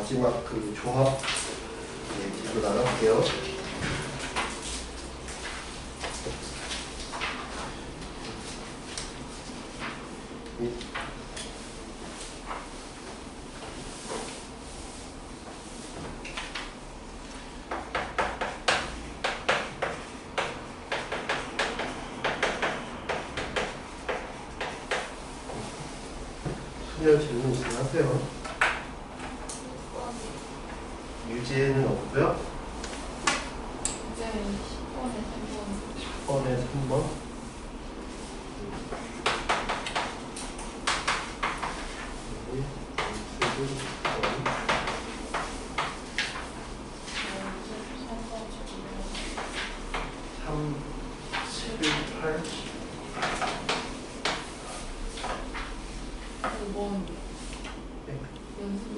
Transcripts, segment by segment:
마지막 그 조합 뒤로 나갈게요. 수열 질문 있으면 하세요. 유지에는 없고요. 이제 10번에 3번. 10번에 3번.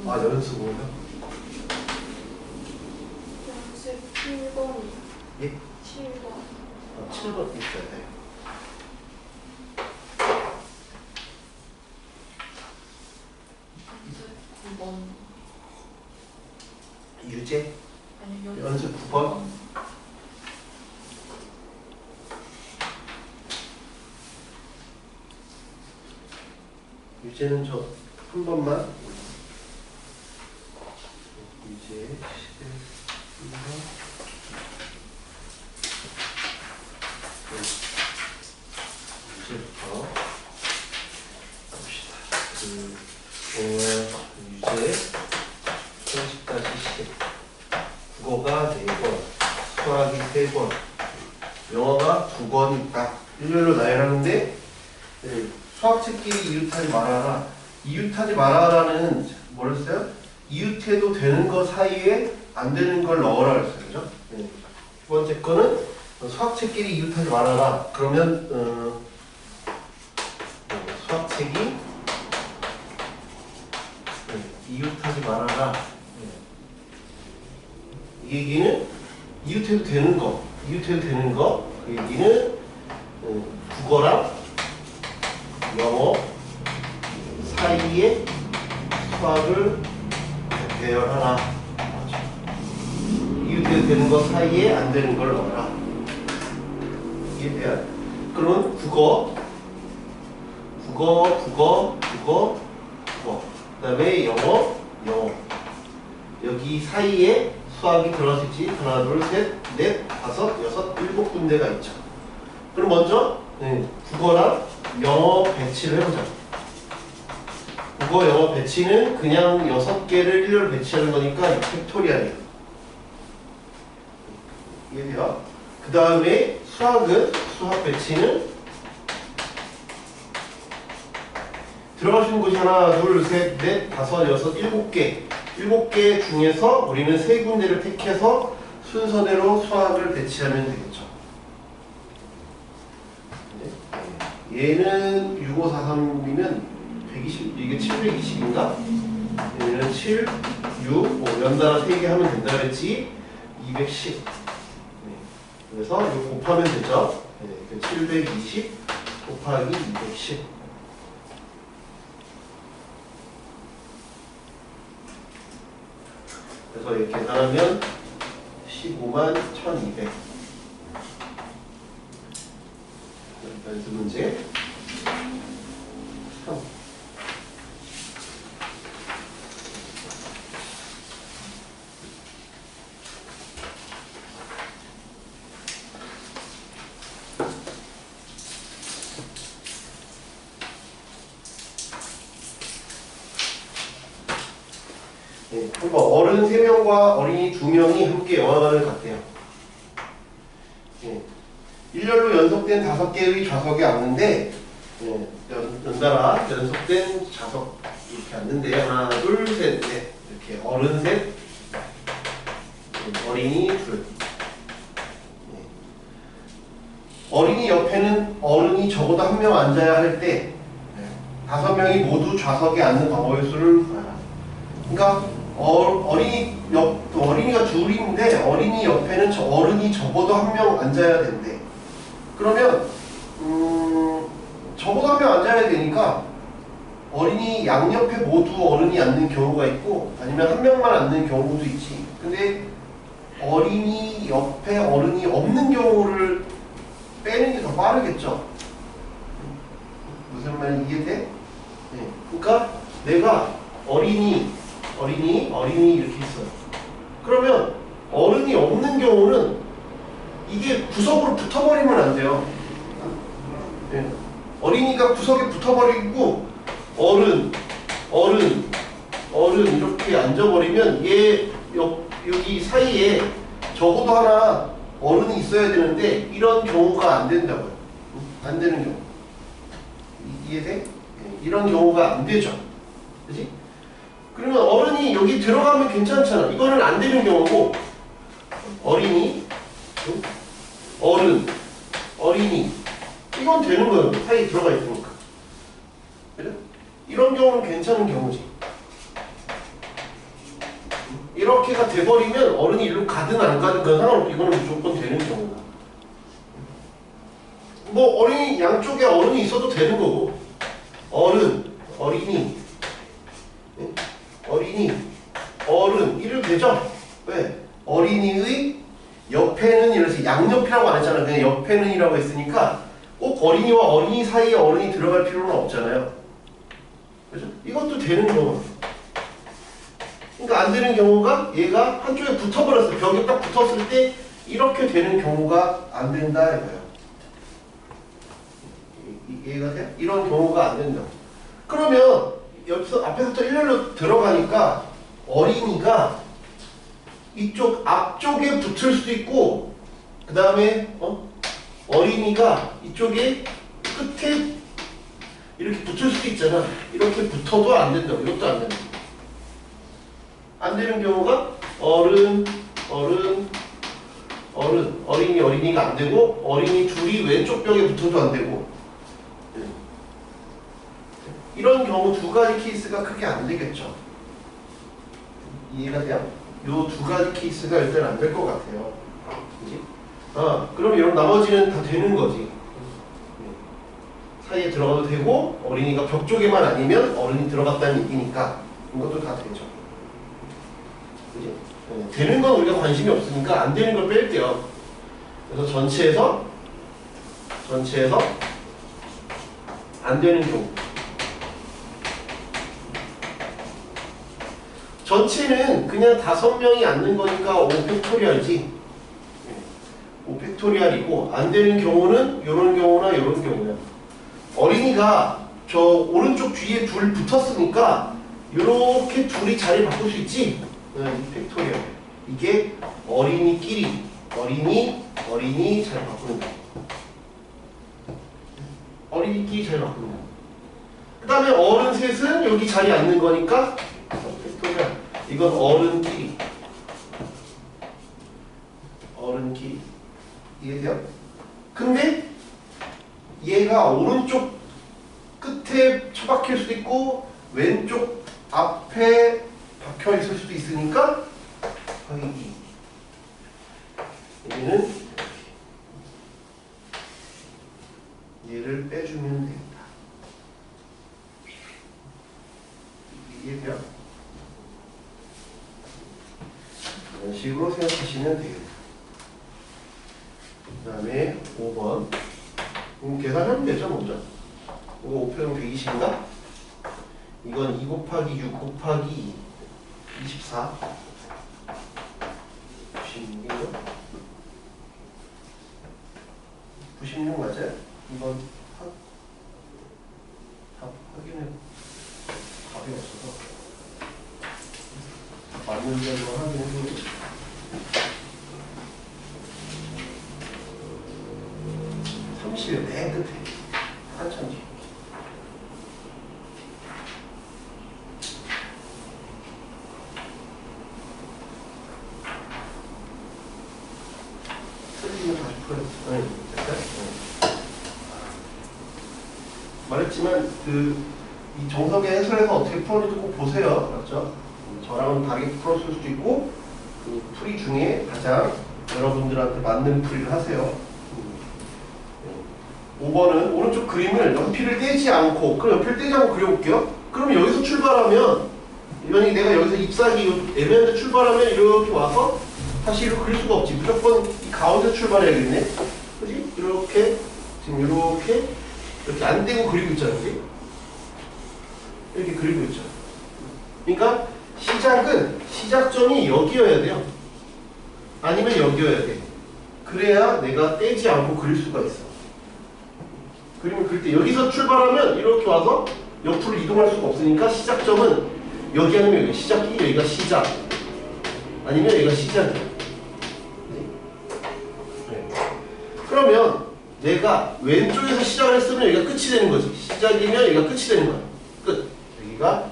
아, 연습 뭐요? 연습 7번. 예? 7번. 아, 7번 있어야 돼요. 연습 9번. 유제? 아니, 연습 9번? 유제는 저 한 번만. 유제 11번. 유제부터 봅시다. 유제 30까지 10. 국어가 4권, 수학이 3권, 영어가 2권 있다. 일렬로 나열하는데 수학책끼리 이웃하지 말아라. 이웃하지 말아라는 뭘 했어요? 이웃해도 되는 거 사이에 안 되는 걸 넣어라 했어요. 그죠? 네. 두 번째 거는 수학책끼리 이웃하지 말아라. 그러면 수학책이 이웃하지 말아라. 이 얘기는 이웃해도 되는 거, 이웃해도 되는 거. 그 얘기는 국어랑 영어 사이에 수학을 배열하라. 이웃해도 되는 거 사이에 안 되는 걸 넣어라. 이해돼요? 그러면 국어, 그 다음에 영어. 여기 사이에 수학이 들어갈 수 있지. 하나, 둘, 셋, 넷, 다섯, 여섯, 7군데가 있죠. 그럼 먼저 국어랑 영어 배치를 해보자. 국어, 영어 배치는 그냥 6개를 일렬로 배치하는 거니까 팩토리얼이에요. 이해돼요? 그 다음에 수학 배치는 들어갈 수 있는 곳이 하나, 둘, 셋, 넷, 다섯, 여섯, 7개. 7개 중에서 우리는 3군데를 택해서 순서대로 수학을 배치하면 되겠죠. 얘는 6543이면 120, 이게 720인가? 얘는 7, 6, 연달아 3개 하면 된다 그랬지? 210. 그래서 이거 곱하면 되죠. 720 곱하기 210. 그래서 이렇게 계산하면 15만 1200. 연습 문제 3. 한번 어른 3명과 어린이 2명이 함께 영화관을 갔대요. 일렬로 연속된 5개의 좌석에 앉는데 연달아 연속된 좌석 이렇게 앉는데 하나, 둘, 셋, 넷 이렇게 어른 셋, 어린이 둘. 어린이 옆에는 어른이 적어도 1명 앉아야 할 때 5명이 모두 좌석에 앉는 방법의 수를 구하라. 그러니까 어린이가 둘인데 어린이 옆에는 어른이 적어도 1명 앉아야 된대. 그러면 적어도 1명 앉아야 되니까 어린이 양옆에 모두 어른이 앉는 경우가 있고 아니면 한 명만 앉는 경우도 있지. 근데 어린이 옆에 어른이 없는 경우를 빼는 게 더 빠르겠죠. 무슨 말인지 이해돼? 네. 그러니까 내가 어린이 이렇게 있어요. 그러면 어른이 없는 경우는 이게 구석으로 붙어버리면 안 돼요. 네. 어린이가 구석에 붙어버리고 어른 이렇게 앉아버리면 얘 여기 사이에 적어도 하나 어른이 있어야 되는데 이런 경우가 안 된다고요. 안 되는 경우. 이해돼? 네. 이런 경우가 안 되죠. 그지? 그러면 어른이 여기 들어가면 괜찮잖아. 이거는 안 되는 경우고 어린이 어린이 이건 되는 거예요. 사이에 들어가 있으니까. 그죠? 이런 경우는 괜찮은 경우지. 이렇게가 돼버리면 어른이 일로 가든 안 가든 그건 상관없고 이거는 무조건 되는 경우다. 뭐 어린이 양쪽에 어른이 있어도 되는 거고 어린이 어른 이래도 되죠? 왜? 어린이의 옆에는 이래서 양옆이라고 안 했잖아. 그냥 옆에는 이라고 했으니까 꼭 어린이와 어린이 사이에 어른이 들어갈 필요는 없잖아요. 그죠? 이것도 되는 경우. 그러니까 안 되는 경우가 얘가 한쪽에 붙어버렸어. 벽에 딱 붙었을 때 이렇게 되는 경우가 안 된다 이거예요. 이해가 돼요? 이런 경우가 안 된다. 그러면 여기서 앞에서부터 일렬로 들어가니까 어린이가 이쪽 앞쪽에 붙을 수도 있고 그 다음에 어린이가 이쪽에 끝에 이렇게 붙을 수도 있잖아. 이렇게 붙어도 안 된다. 이것도 안 된다. 안 되는 경우가 어린이가 안 되고 어린이 둘이 왼쪽 벽에 붙어도 안 되고 이런 경우 두 가지 케이스가 크게 안 되겠죠. 이해가 돼요? 요 두 가지 케이스가 일단 안 될 것 같아요. 그지? 그럼 이런 나머지는 다 되는 거지. 사이에 들어가도 되고 어린이가 벽 쪽에만 아니면 어른이 들어갔다는 얘기니까 이것도 다 되죠. 그지? 되는 건 우리가 관심이 없으니까 안 되는 걸 뺄게요. 그래서 전체에서 안 되는 경우. 전체는 그냥 5명이 앉는 거니까 5팩토리얼이지. 5팩토리얼이고 안 되는 경우는 이런 경우나 이런 경우야. 어린이가 저 오른쪽 뒤에 둘 붙었으니까 이렇게 둘이 자리 바꿀 수 있지. 2팩토리얼. 이게 어린이끼리 어린이 잘 바꾸는 거. 어린이끼리 잘 바꾸는 거. 그 다음에 어른 셋은 여기 자리에 앉는 거니까 팩토리얼. 이건 어른끼리 이해돼요? 근데 얘가 오른쪽 끝에 처박힐 수도 있고 왼쪽 앞에 박혀 있을 수도 있으니까 여기는 얘를 빼주면 됩니다. 이해돼요? 이런 식으로 생각하시면 되겠다. 그 다음에 5번 계산하면 되죠 먼저. 이거 5평 120인가? 이건 2 곱하기 6 곱하기 2 24 96이죠? 96 맞아요? 이건 답 확인해. 답이 없어서 맞는 대로 확인해. 30일 맨 끝에 한참 뒤. 틀리면 다시 풀어요. 말했지만 이 정석의 해설에서 어떻게 풀었는지 꼭 보세요. 맞죠? 저랑은 다르게 풀었을 수도 있고 그 풀이 중에 가장 여러분들한테 맞는 풀이를 하세요. 5번은 오른쪽 그림을 연필을 떼지 않고 그럼 연필 떼지 않고 그려볼게요. 그럼 여기서 출발하면 만약에 내가 여기서 잎사귀 애매한데 출발하면 이렇게 와서 다시 이렇게 그릴 수가 없지. 무조건 이 가운데 출발해야겠네. 그지? 이렇게 지금 이렇게 안 대고 그리고 있잖아. 그지? 이렇게 그리고 있잖아. 그러니까 시작점이 여기여야 돼요. 아니면 여기여야 돼. 그래야 내가 떼지 않고 그릴 수가 있어. 그림을 그릴 때 여기서 출발하면 이렇게 와서 옆으로 이동할 수가 없으니까 시작점은 여기 아니면 여기 시작이 여기가 시작 아니면 여기가 시작이야. 네. 그러면 내가 왼쪽에서 시작을 했으면 여기가 끝이 되는 거지. 시작이면 여기가 끝이 되는 거야. 끝. 여기가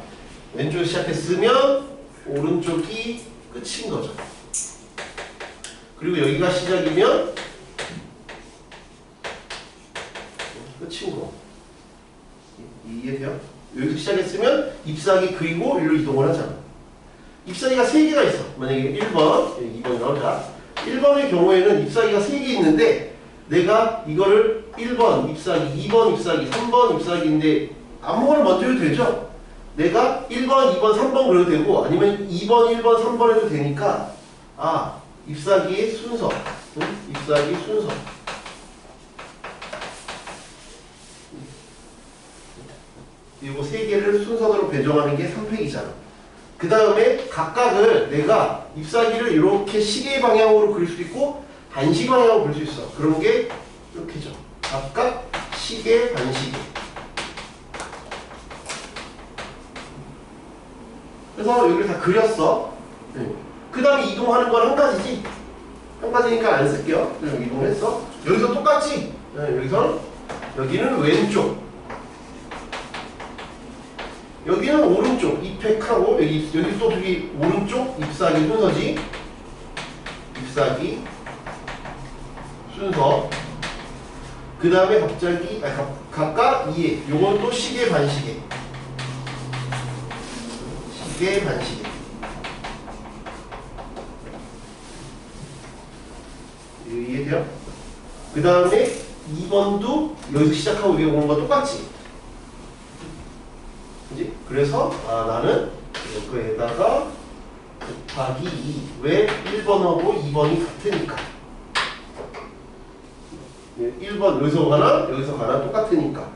왼쪽에서 시작했으면 오른쪽이 끝인 거죠. 그리고 여기가 시작이면 끝인 거. 이해돼요? 여기서 시작했으면 잎사귀 그리고 일로 이동을 하잖아. 잎사귀가 3개가 있어. 만약에 1번, 2번이라고 하자. 1번의 경우에는 잎사귀가 3개 있는데 내가 이거를 1번 잎사귀, 2번 잎사귀, 3번 잎사귀인데 아무거나 먼저 해도 되죠? 내가 1번, 2번, 3번 그려도 되고 아니면 2번, 1번, 3번 해도 되니까 잎사귀의 순서, 잎사귀 순서. 이거 3개를 순서대로 배정하는 게 3팩이잖아. 그 다음에 각각을 내가 잎사귀를 이렇게 시계 방향으로 그릴 수도 있고 반시 방향으로 그릴 수 있어. 그런 게 이렇게죠. 각각 시계, 반시계. 그래서 여기를 다 그렸어. 그 다음에 이동하는 건 한 가지지. 한 가지니까 안 쓸게요. 이동했어. 여기서 똑같지. 여기는 왼쪽. 여기는 오른쪽 잎팩하고 여기 또 저기 오른쪽 잎사귀 순서지. 잎사귀 순서. 그 다음에 갑자기 각각 이해. 요건 또 시계 반시계. 시계 반시계. 이해돼요? 그 다음에 2번도 여기서 시작하고 위에 오는 거 똑같지. 그지? 그래서 나는 여기에다가 곱하기 2. 왜? 1번하고 2번이 같으니까. 1번 여기서 가나 똑같으니까.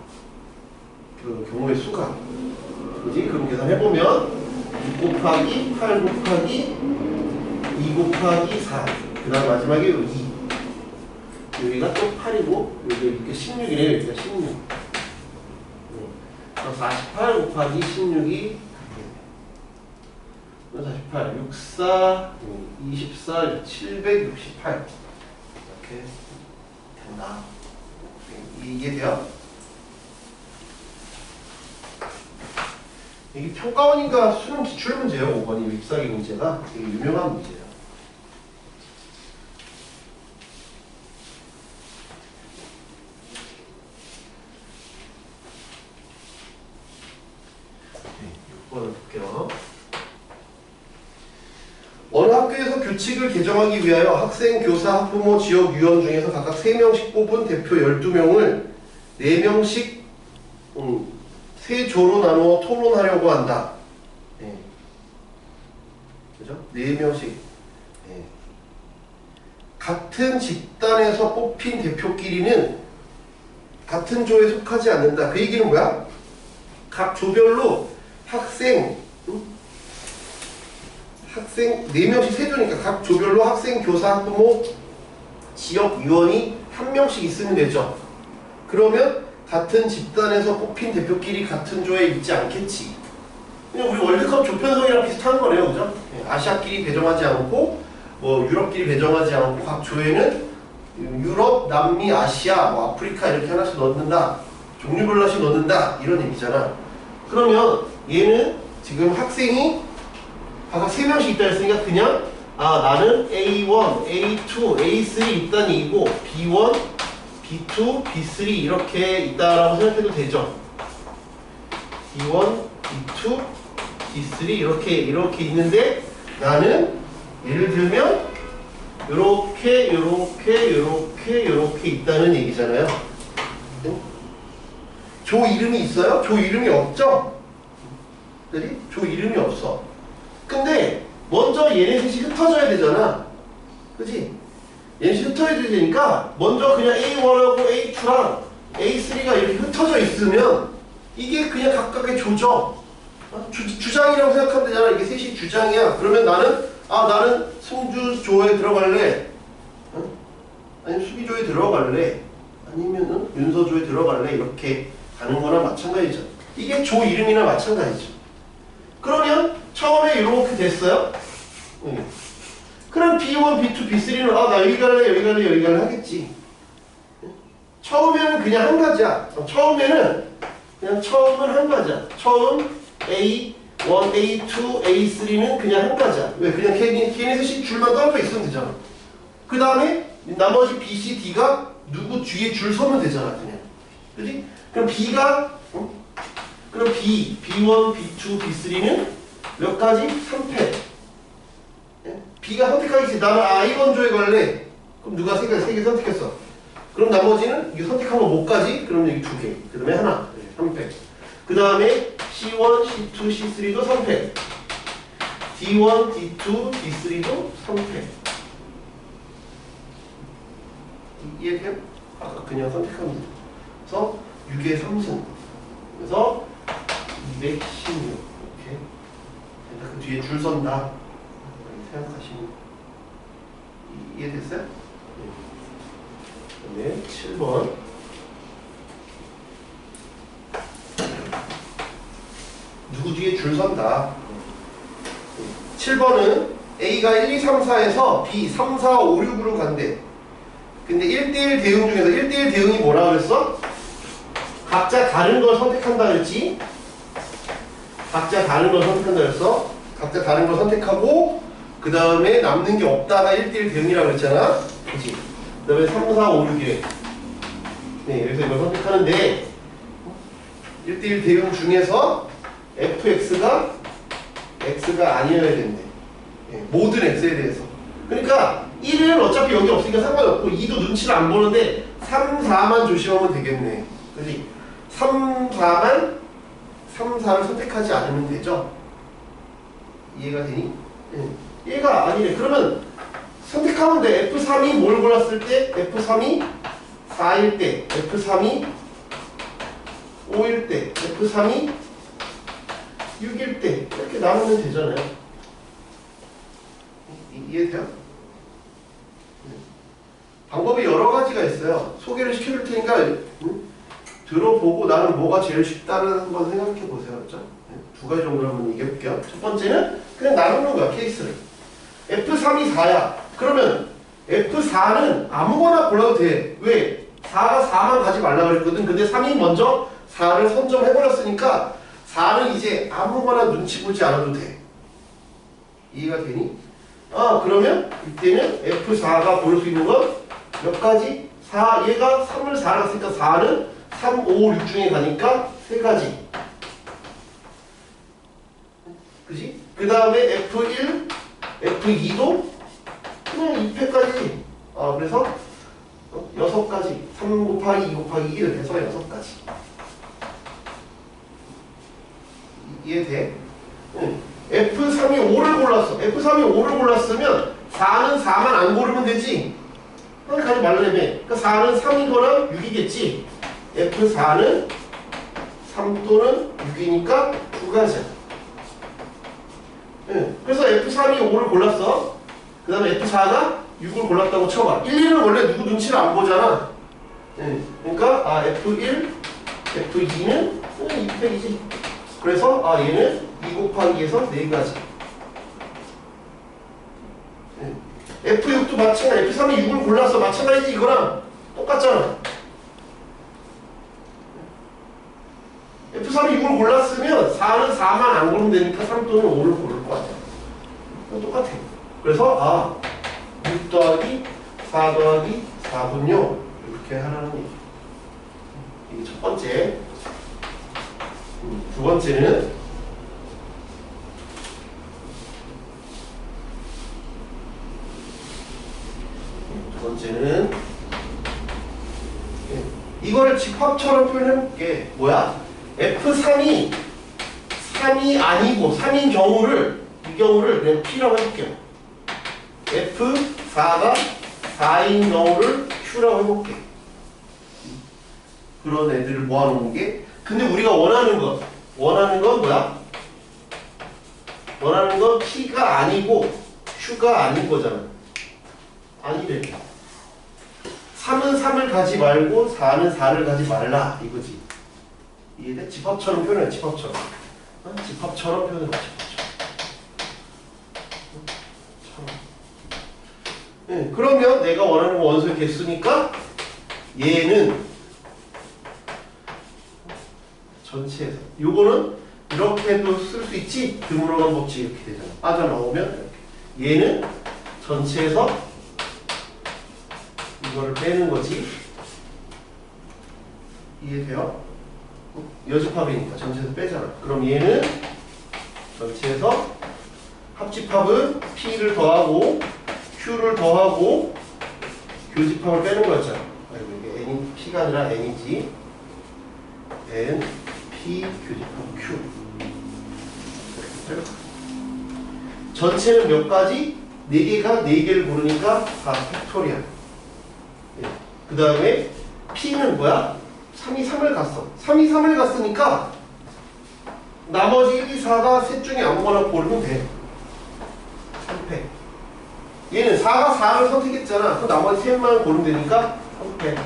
그 경우의 수가. 그지? 그럼 계산해보면 6 곱하기 8 곱하기 2 곱하기 4. 그 다음 마지막에 2. 여기가 또 8이고 여기가 16이네요. 여기가 16. 48 곱하기 16이 48, 64, 24, 768 이렇게 된다. 이게 돼요? 이게 평가원인가 수능 기출 문제예요. 5번이 잎사귀 문제가 되게 유명한 문제예요. 볼게요. 어느 학교에서 규칙을 개정하기 위하여 학생, 교사, 학부모, 지역 위원 중에서 각각 3명씩 뽑은 대표 12명을 4명씩 3조로 나누어 토론하려고 한다. 네. 그죠? 4명씩. 네. 같은 집단에서 뽑힌 대표끼리는 같은 조에 속하지 않는다. 그 얘기는 뭐야? 각 조별로 학생 4명씩 3조니까 각 조별로 학생, 교사, 학부모, 지역위원이 1명씩 있으면 되죠. 그러면 같은 집단에서 뽑힌 대표끼리 같은 조에 있지 않겠지. 그냥 우리 월드컵 조편성이랑 비슷한 거네요. 그죠? 아시아끼리 배정하지 않고 유럽끼리 배정하지 않고 각 조에는 유럽, 남미, 아시아, 아프리카 이렇게 하나씩 넣는다. 종류별로 하나씩 넣는다. 이런 얘기잖아. 그러면 얘는 지금 학생이 각각 3명씩 있다 했으니까 그냥 나는 A1, A2, A3 있다는 얘기고 B1, B2, B3 이렇게 있다라고 생각해도 되죠. B1, B2, B3 이렇게 있는데 나는 예를 들면 이렇게 있다는 얘기잖아요. 조 이름이 있어요? 조 이름이 없죠? 그지? 조 이름이 없어. 근데 먼저 얘네 셋이 흩어져야 되잖아. 그지? 얘네 셋이 흩어져야 되니까 먼저 그냥 A1하고 A2랑 A3가 이렇게 흩어져 있으면 이게 그냥 각각의 조죠. 주장이라고 생각하면 되잖아. 이게 셋이 주장이야. 그러면 나는 승주조에 들어갈래. 아니면 수비조에 들어갈래. 아니면은 윤서조에 들어갈래. 이렇게 가는 거나 마찬가지죠. 이게 조 이름이나 마찬가지죠. 그러면 처음에 이렇게 됐어요. 그럼 B1, B2, B3는 나 여기 갈래, 여기 갈래, 여기 갈래 하겠지. 처음에는 그냥 한 가지야. 처음은 한 가지야. 처음 A1, A2, A3는 그냥 한 가지야. 왜? 그냥 걔네 셋이 줄만 떨어져 있으면 되잖아. 그 다음에 나머지 B, C, D가 누구 뒤에 줄 서면 되잖아. 그냥. 그지? 그럼 B가 그럼 B, B1, B2, B3는 몇 가지? 3패. B가 선택하겠지. 나는 I1조에 갈래. 그럼 누가 세 개 선택했어. 그럼 나머지는 이게 선택한 거 못 가지? 그럼 여기 2개. 그 다음에 하나. 3패. 그 다음에 C1, C2, C3도 3패. D1, D2, D3도 3패. 이해돼요? 아까 그냥 선택하면 돼. 그래서 6의 3승. 그래서 216. 이렇게. 그 뒤에 줄 선다. 생각하시면 이해됐어요? 네. 7번. 누구 뒤에 줄 선다. 7번은 A가 1, 2, 3, 4에서 B 3, 4, 5, 6으로 간대. 근데 1대1 대응 중에서 1대1 대응이 뭐라 그랬어? 각자 다른 걸 선택한다 그랬지? 각자 다른 걸 선택한다 그랬어? 각자 다른 걸 선택하고 그 다음에 남는 게 없다가 1대1 대응이라고 그랬잖아? 그치? 그 다음에 3, 4, 5, 6이래. 네, 그래서 이걸 선택하는데 1대1 대응 중에서 fx가 x가 아니어야 된대. 네, 모든 x에 대해서. 그러니까 1은 어차피 여기 없으니까 상관없고 2도 눈치를 안 보는데 3, 4만 조심하면 되겠네. 그치? 3, 4를 선택하지 않으면 되죠? 이해가 되니? 네. 얘가 아니래. 그러면 선택하면 돼. F3이 뭘 골랐을 때? F3이 4일 때, F3이 5일 때, F3이 6일 때 이렇게 나누면 되잖아요. 이해돼요? 방법이 여러 가지가 있어요. 소개를 시켜줄 테니까 들어보고 나는 뭐가 제일 쉽다는 한번 생각해 보세요. 그렇죠? 두 가지 정도 한번 얘기해볼게요. 첫 번째는 그냥 나누는 거야. 케이스를. F3이 4야. 그러면 F4는 아무거나 골라도 돼. 왜? 4가 4만 가지 말라 그랬거든. 근데 3이 먼저 4를 선점해버렸으니까 4는 이제 아무거나 눈치 보지 않아도 돼. 이해가 되니? 그러면 이때는 F4가 볼 수 있는 건 몇 가지? 4, 얘가 3을 4를 했으니까 4는 3, 5, 6 중에 가니까 3가지. 그지? 그 다음에 F1, F2도 그냥 2패까지. 그래서 6가지. 3 곱하기 2 곱하기 1을 해서 6가지. 이해돼? F3이 5를 골랐어. F3이 5를 골랐으면 4는 4만 안 고르면 되지. 가지 말라며. 그러니까 4는 3이거나 6이겠지. F4는 3 또는 6이니까 2가지야. 그래서 F3이 5를 골랐어. 그 다음에 F4가 6을 골랐다고 쳐봐. 1, 2는 원래 누구 눈치를 안 보잖아. 그러니까 F1, F2는 2팩이지. 그래서 얘는 2 곱하기에서 4가지. F6도 마찬가지. F3이 6을 골랐어. 마찬가지지. 이거랑 똑같잖아. F3이 6을 골랐으면 4는 4만 안 고르면 되니까 3 또는 5를 고를 것 같아. 똑같아. 그래서 6 더하기 4 더하기 4분요. 이렇게 하라는 얘기. 이게 첫 번째. 두 번째는 이거를 집합처럼 표현해볼게. 뭐야? F3이 3이 아니고 3인 경우를 이 경우를 그냥 P라고 해볼게요. F4가 4인 경우를 Q라고 해볼게. 그런 애들을 모아놓은 게. 근데 우리가 원하는 건 뭐야? 원하는 건 P가 아니고 Q가 아닌 거잖아. 아니래. 3은 3을 가지 말고 4는 4를 가지 말라 이거지. 이해돼? 집합처럼 표현해. 집합처럼. 집합처럼 표현해. 네, 그러면 내가 원하는 건 원소의 개수니까 얘는 전체에서 요거는 이렇게도 쓸 수 있지. 드물어간 법칙 이렇게 되잖아. 빠져나오면 이렇게. 얘는 전체에서 이거를 빼는 거지. 이해돼요? 여집합이니까 전체에서 빼잖아. 그럼 얘는 전체에서 합집합은 P를 더하고 Q를 더하고 교집합을 빼는 거였잖아. 아이고 이게 N이 P가 아니라 N이지. N, P, 교집합 Q. 전체는 몇 가지? 4개가 4개를 고르니까 4 팩토리얼. 그 다음에 P는 뭐야? 3이 3을 갔어. 3이 3을 갔으니까 나머지 1, 2, 4가 셋 중에 아무거나 고르면 돼. 3팩. 얘는 4가 4를 선택했잖아. 그럼 나머지 3만 고르면 되니까 3팩.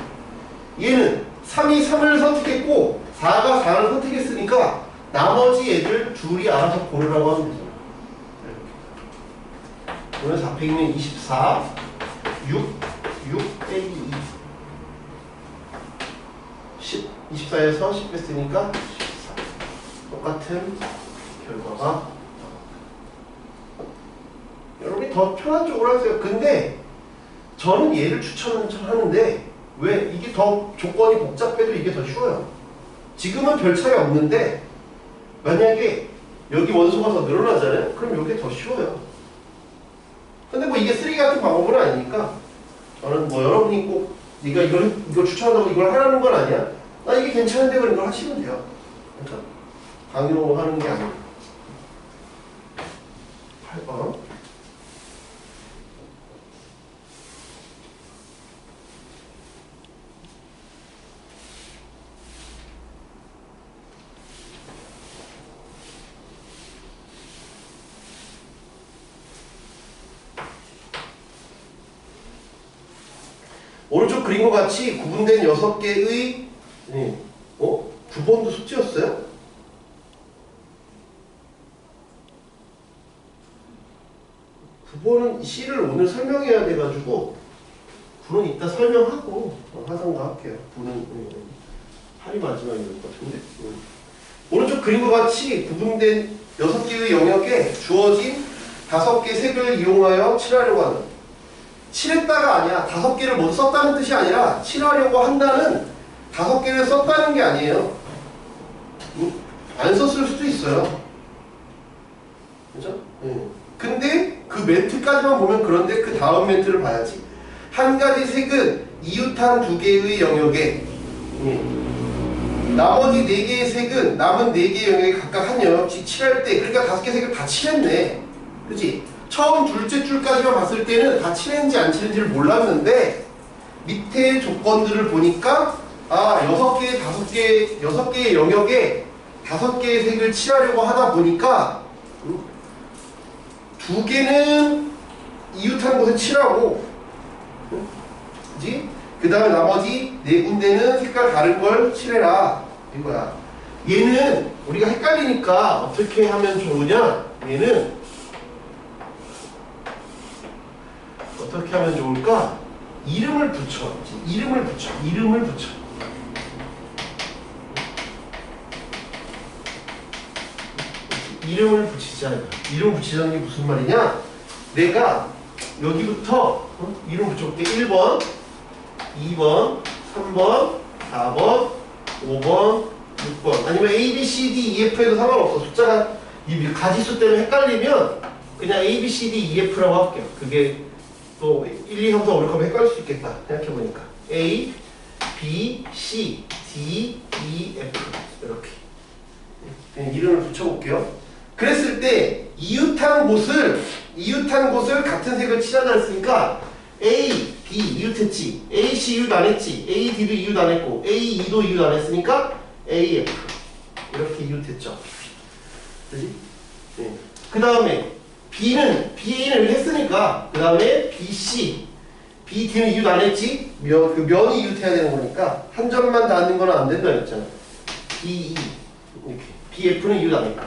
얘는 3이 3을 선택했고 4가 4를 선택했으니까 나머지 애들 둘이 알아서 고르라고 하면 되잖아. 오늘 4팩이면 24, 6 빼기 2. 10, 24에서 10 뺐으니까 14. 똑같은 결과가. 여러분이 더 편한 쪽으로 하세요. 근데 저는 얘를 추천하는데 왜? 이게 더 조건이 복잡해도 이게 더 쉬워요. 지금은 별 차이 없는데 만약에 여기 원소가 더 늘어나잖아요? 그럼 이게 더 쉬워요. 근데 뭐 이게 쓰레기 같은 방법은 아니니까 저는 뭐 여러분이 꼭 네가 이걸 추천한다고 이걸 하라는 건 아니야. 나 이게 괜찮은데 그런 걸 하시면 돼요. 그러니까 강요하는 게 아니에요. 8번. 오른쪽 그림과 같이 구분된 6개의 9번도 숙제였어요? 9번은 C를 오늘 설명해야 돼가지고 9는 이따 설명하고 하던가 할게요. 9는 할이 마지막인 것 같은데. 오른쪽 그림과 같이 구분된 6개의 영역에 주어진 5개 색을 이용하여 칠하려고 하는. 칠했다가 아니야. 5개를 모두 썼다는 뜻이 아니라 칠하려고 한다는 5개를 썼다는 게 아니에요. 안 썼을 수도 있어요. 그죠? 근데 그 멘트까지만 보면 그런데 그 다음 멘트를 봐야지. 한 가지 색은 이웃한 2개의 영역에 나머지 4개의 색은 남은 4개의 영역에 각각 한 영역씩 칠할 때 그러니까 5개 색을 다 칠했네. 그치? 처음 둘째 줄까지만 봤을 때는 다 칠했는지 안 칠했는지를 몰랐는데 밑에 조건들을 보니까 6개의 영역에 5개의 색을 칠하려고 하다 보니까 2개는 이웃한 곳에 칠하고 그지? 그 다음에 나머지 4군데는 색깔 다른 걸 칠해라 이거야. 얘는 우리가 헷갈리니까 어떻게 하면 좋으냐. 얘는 어떻게 하면 좋을까? 이름을 붙여. 이름을 붙여. 이름을 붙이자. 이름 붙이자는 게 무슨 말이냐? 내가 여기부터 이름 붙여볼게. 1번, 2번, 3번, 4번, 5번, 6번. 아니면 A, B, C, D, E, F 해도 상관없어. 숫자가 이 가지수 때문에 헷갈리면 그냥 A, B, C, D, E, F라고 할게요. 그게 또 1, 2, 3, 4, 5, 6 하면 헷갈릴 수 있겠다. 생각해보니까 A, B, C, D, E, F 이렇게 그냥 이름을 붙여볼게요. 그랬을 때 이웃한 곳을 같은 색을 칠하자 했으니까 A, B 이웃했지. A, C 이웃 안 했지. A, D도 이웃 안 했고 A, E도 이웃 안 했으니까 A, F 이렇게 이웃했죠. 그지? 네. 그 다음에 B는 BA는 했으니까 그 다음에 BC B, D는 이웃 안 했지? 그 면이 이웃해야 되는 거니까 한 점만 닿는 건 안 된다 했잖아. BE 이렇게 BF는 이웃 안 했고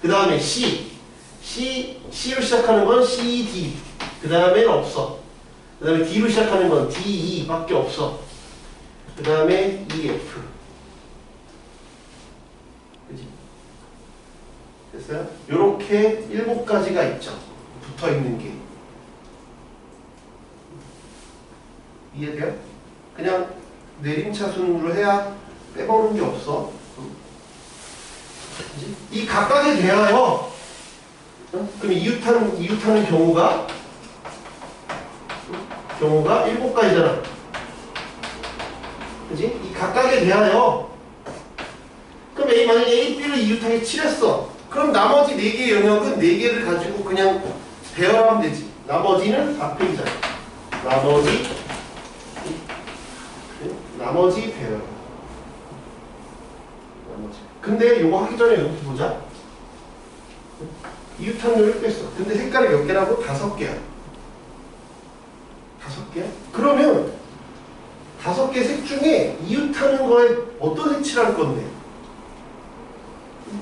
그 다음에 C로 시작하는 건 CD 그 다음에는 없어. 그 다음에 D로 시작하는 건 DE 밖에 없어. 그 다음에 EF 그치? 됐어요? 요렇게 7가지가 있죠. 붙어있는 게 이해돼요? 그냥 내림차순으로 해야 빼먹는 게 없어. 이 각각에 대하여 그럼 이웃하는 경우가 7가지잖아. 그지? 이 각각에 대하여 그럼 만약에 A, B를 이웃하게 칠했어. 그럼 나머지 4개의 영역은 4개를 가지고 그냥 배열하면 되지. 나머지는 4페이지잖아. 나머지 배열. 근데 요거 하기 전에 여기 보자. 이웃항을 뺐어. 근데 색깔이 몇 개라고? 5개야. 5개야? 그러면 5개 색 중에 이웃하는 거에 어떤 색 칠할 건데?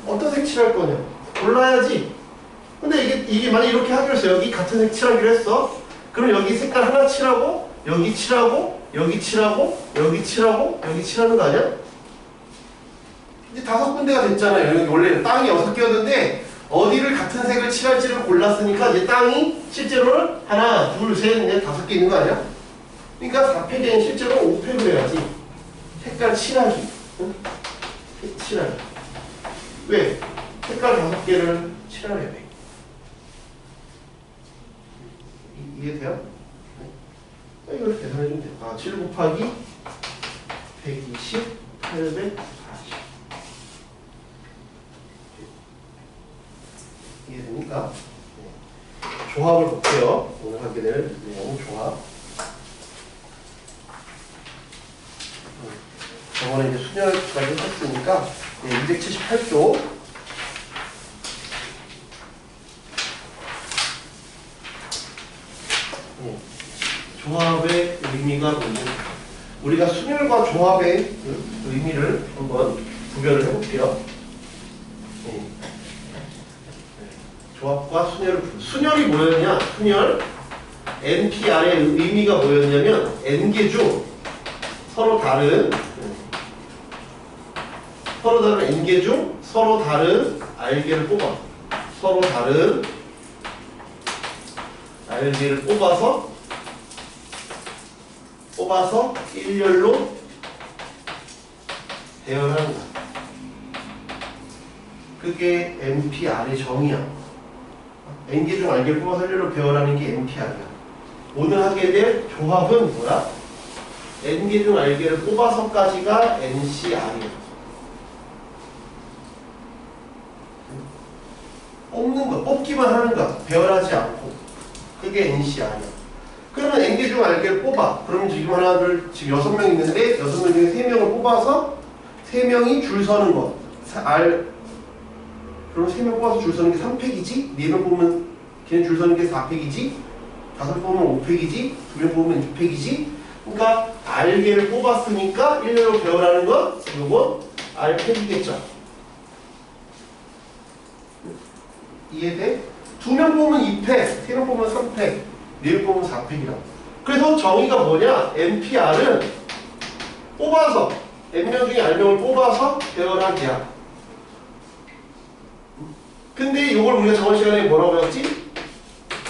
어떤 색 칠할 거냐? 골라야지. 근데 이게 만약 이렇게 하기로 했어. 여기 같은 색 칠하기로 했어. 그럼 여기 색깔 하나 칠하고 여기 칠하고 여기 칠하고 여기 칠하고 여기 칠하는 거 아니야? 이제 5군데가 됐잖아요. 여기 원래 땅이 6개였는데 어디를 같은 색을 칠할지를 골랐으니까 이제 땅이 실제로는 하나, 둘, 셋, 넷, 5개 있는 거 아니야? 그러니까 4팩에는 실제로 5팩을 해야지. 색깔 칠하기. 응? 칠하기. 왜? 색깔 5개를 칠하려야 돼. 이해돼요? 이걸 계산해주면 돼. 7 곱하기 120, 840. 이해됩니까? 네. 조합을 볼게요. 오늘 하게 될 내용 조합. 저번에 이제 수녀까지 했으니까 278조. 조합의 의미가 뭐냐? 우리가 순열과 조합의 의미를 한번 구별을 해볼게요. 조합과 순열이 뭐였냐? 순열 NPR의 의미가 뭐였냐면 N개 중 서로 다른 N개 중 서로 다른 알개를 뽑아서 일렬로 배열하는 거야. 그게 NPR의 정의야. N개 중 알개를 뽑아서 일렬로 배열하는 게 NPR이야. 오늘 하게 될 조합은 뭐야? N개 중 알개를 뽑아서까지가 NCR이야. 뽑는 거, 뽑기만 하는 거, 배열하지 않고. 그게 NCR이야. 그러면 N개 중 알개를 뽑아. 그러면 지금 지금 6명 있는데 6명 중에 3명을 뽑아서 3명이 줄 서는 거. 그럼 3명 뽑아서 줄 서는 게 3팩이지? 4명 뽑으면 걔는 줄 서는 게 4팩이지? 5명 뽑으면 5팩이지? 2명 뽑으면 6팩이지? 그러니까 알개를 뽑았으니까 일렬로 배열하는 건 요건 R팩이겠죠. 이해돼? 2명 뽑으면 2팩, 3명 뽑으면 3팩, 4명 뽑으면 4팩이라고. 그래서 정의가 뭐냐? NPR은 뽑아서 N명 중에 R명을 뽑아서 배열하기야. 근데 이걸 우리가 저번 시간에 뭐라고 배웠지?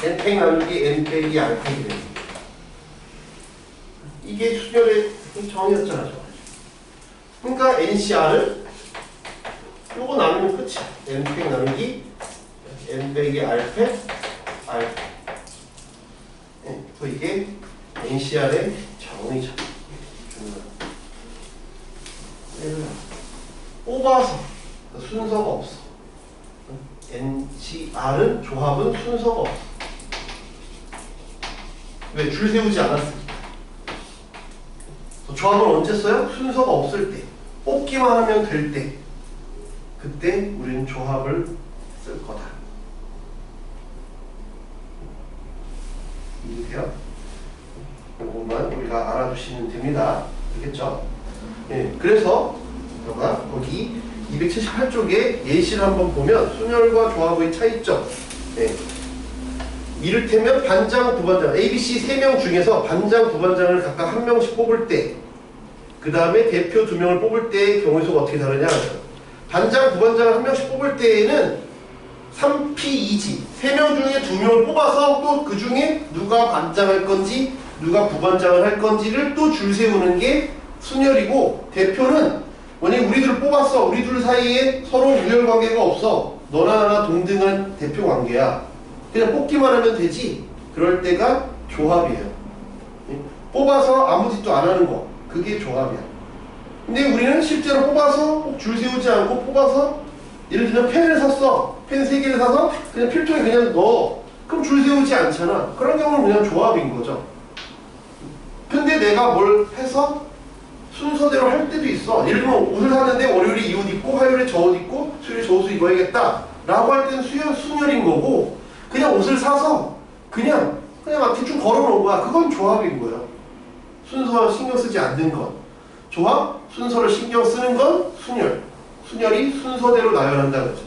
N팩 나누기 N팩이 R팩이 되는 거야. 이게 수열의 정의였잖아. 저번에. 그러니까 NCR은 요거 나누면 끝이야. N팩 나누기 N팩이 R팩, R팩. 네, 또 이게 NCR의 정의죠. 뽑아서 순서가 없어. NCR은 조합은 순서가 없어. 왜? 줄 세우지 않았으니까. 조합을 언제 써요? 순서가 없을 때. 뽑기만 하면 될 때. 그때 우리는 조합을 쓸 거다. 이해돼요? 이것만 우리가 알아두시면 됩니다. 알겠죠? 예, 그래서 너가 거기 278쪽에 예시를 한번 보면 순열과 조합의 차이점. 예. 이를테면 반장, 부반장, ABC 3명 중에서 반장, 부반장을 각각 1명씩 뽑을 때, 그 다음에 대표 2명을 뽑을 때의 경우의 수가 어떻게 다르냐. 반장, 부반장을 1명씩 뽑을 때에는 3P2지 3명 중에 2명을 뽑아서 또 그 중에 누가 반장할 건지 누가 부반장을 할 건지를 또 줄 세우는 게 순열이고, 대표는 만약에 우리들을 뽑았어. 우리들 사이에 서로 우열 관계가 없어. 너나 나나 동등한 대표 관계야. 그냥 뽑기만 하면 되지. 그럴 때가 조합이에요. 뽑아서 아무 짓도 안 하는 거, 그게 조합이야. 근데 우리는 실제로 뽑아서 꼭 줄 세우지 않고 뽑아서, 예를 들면 펜을 샀어. 펜 3개를 사서 그냥 필통에 그냥 넣어. 그럼 줄 세우지 않잖아. 그런 경우는 그냥 조합인 거죠. 근데 내가 뭘 해서 순서대로 할 때도 있어. 예를 들면 옷을 샀는데 월요일에 이 옷 입고 화요일에 저 옷 입고 수요일에 저 옷을 입어야겠다 라고 할 때는 순열인 거고, 그냥 옷을 사서 그냥 대충 걸어놓은 거야. 그건 조합인 거야. 순서 신경 쓰지 않는 건 조합, 순서를 신경 쓰는 건 순열. 순열이 순서대로 나열한다는 거죠.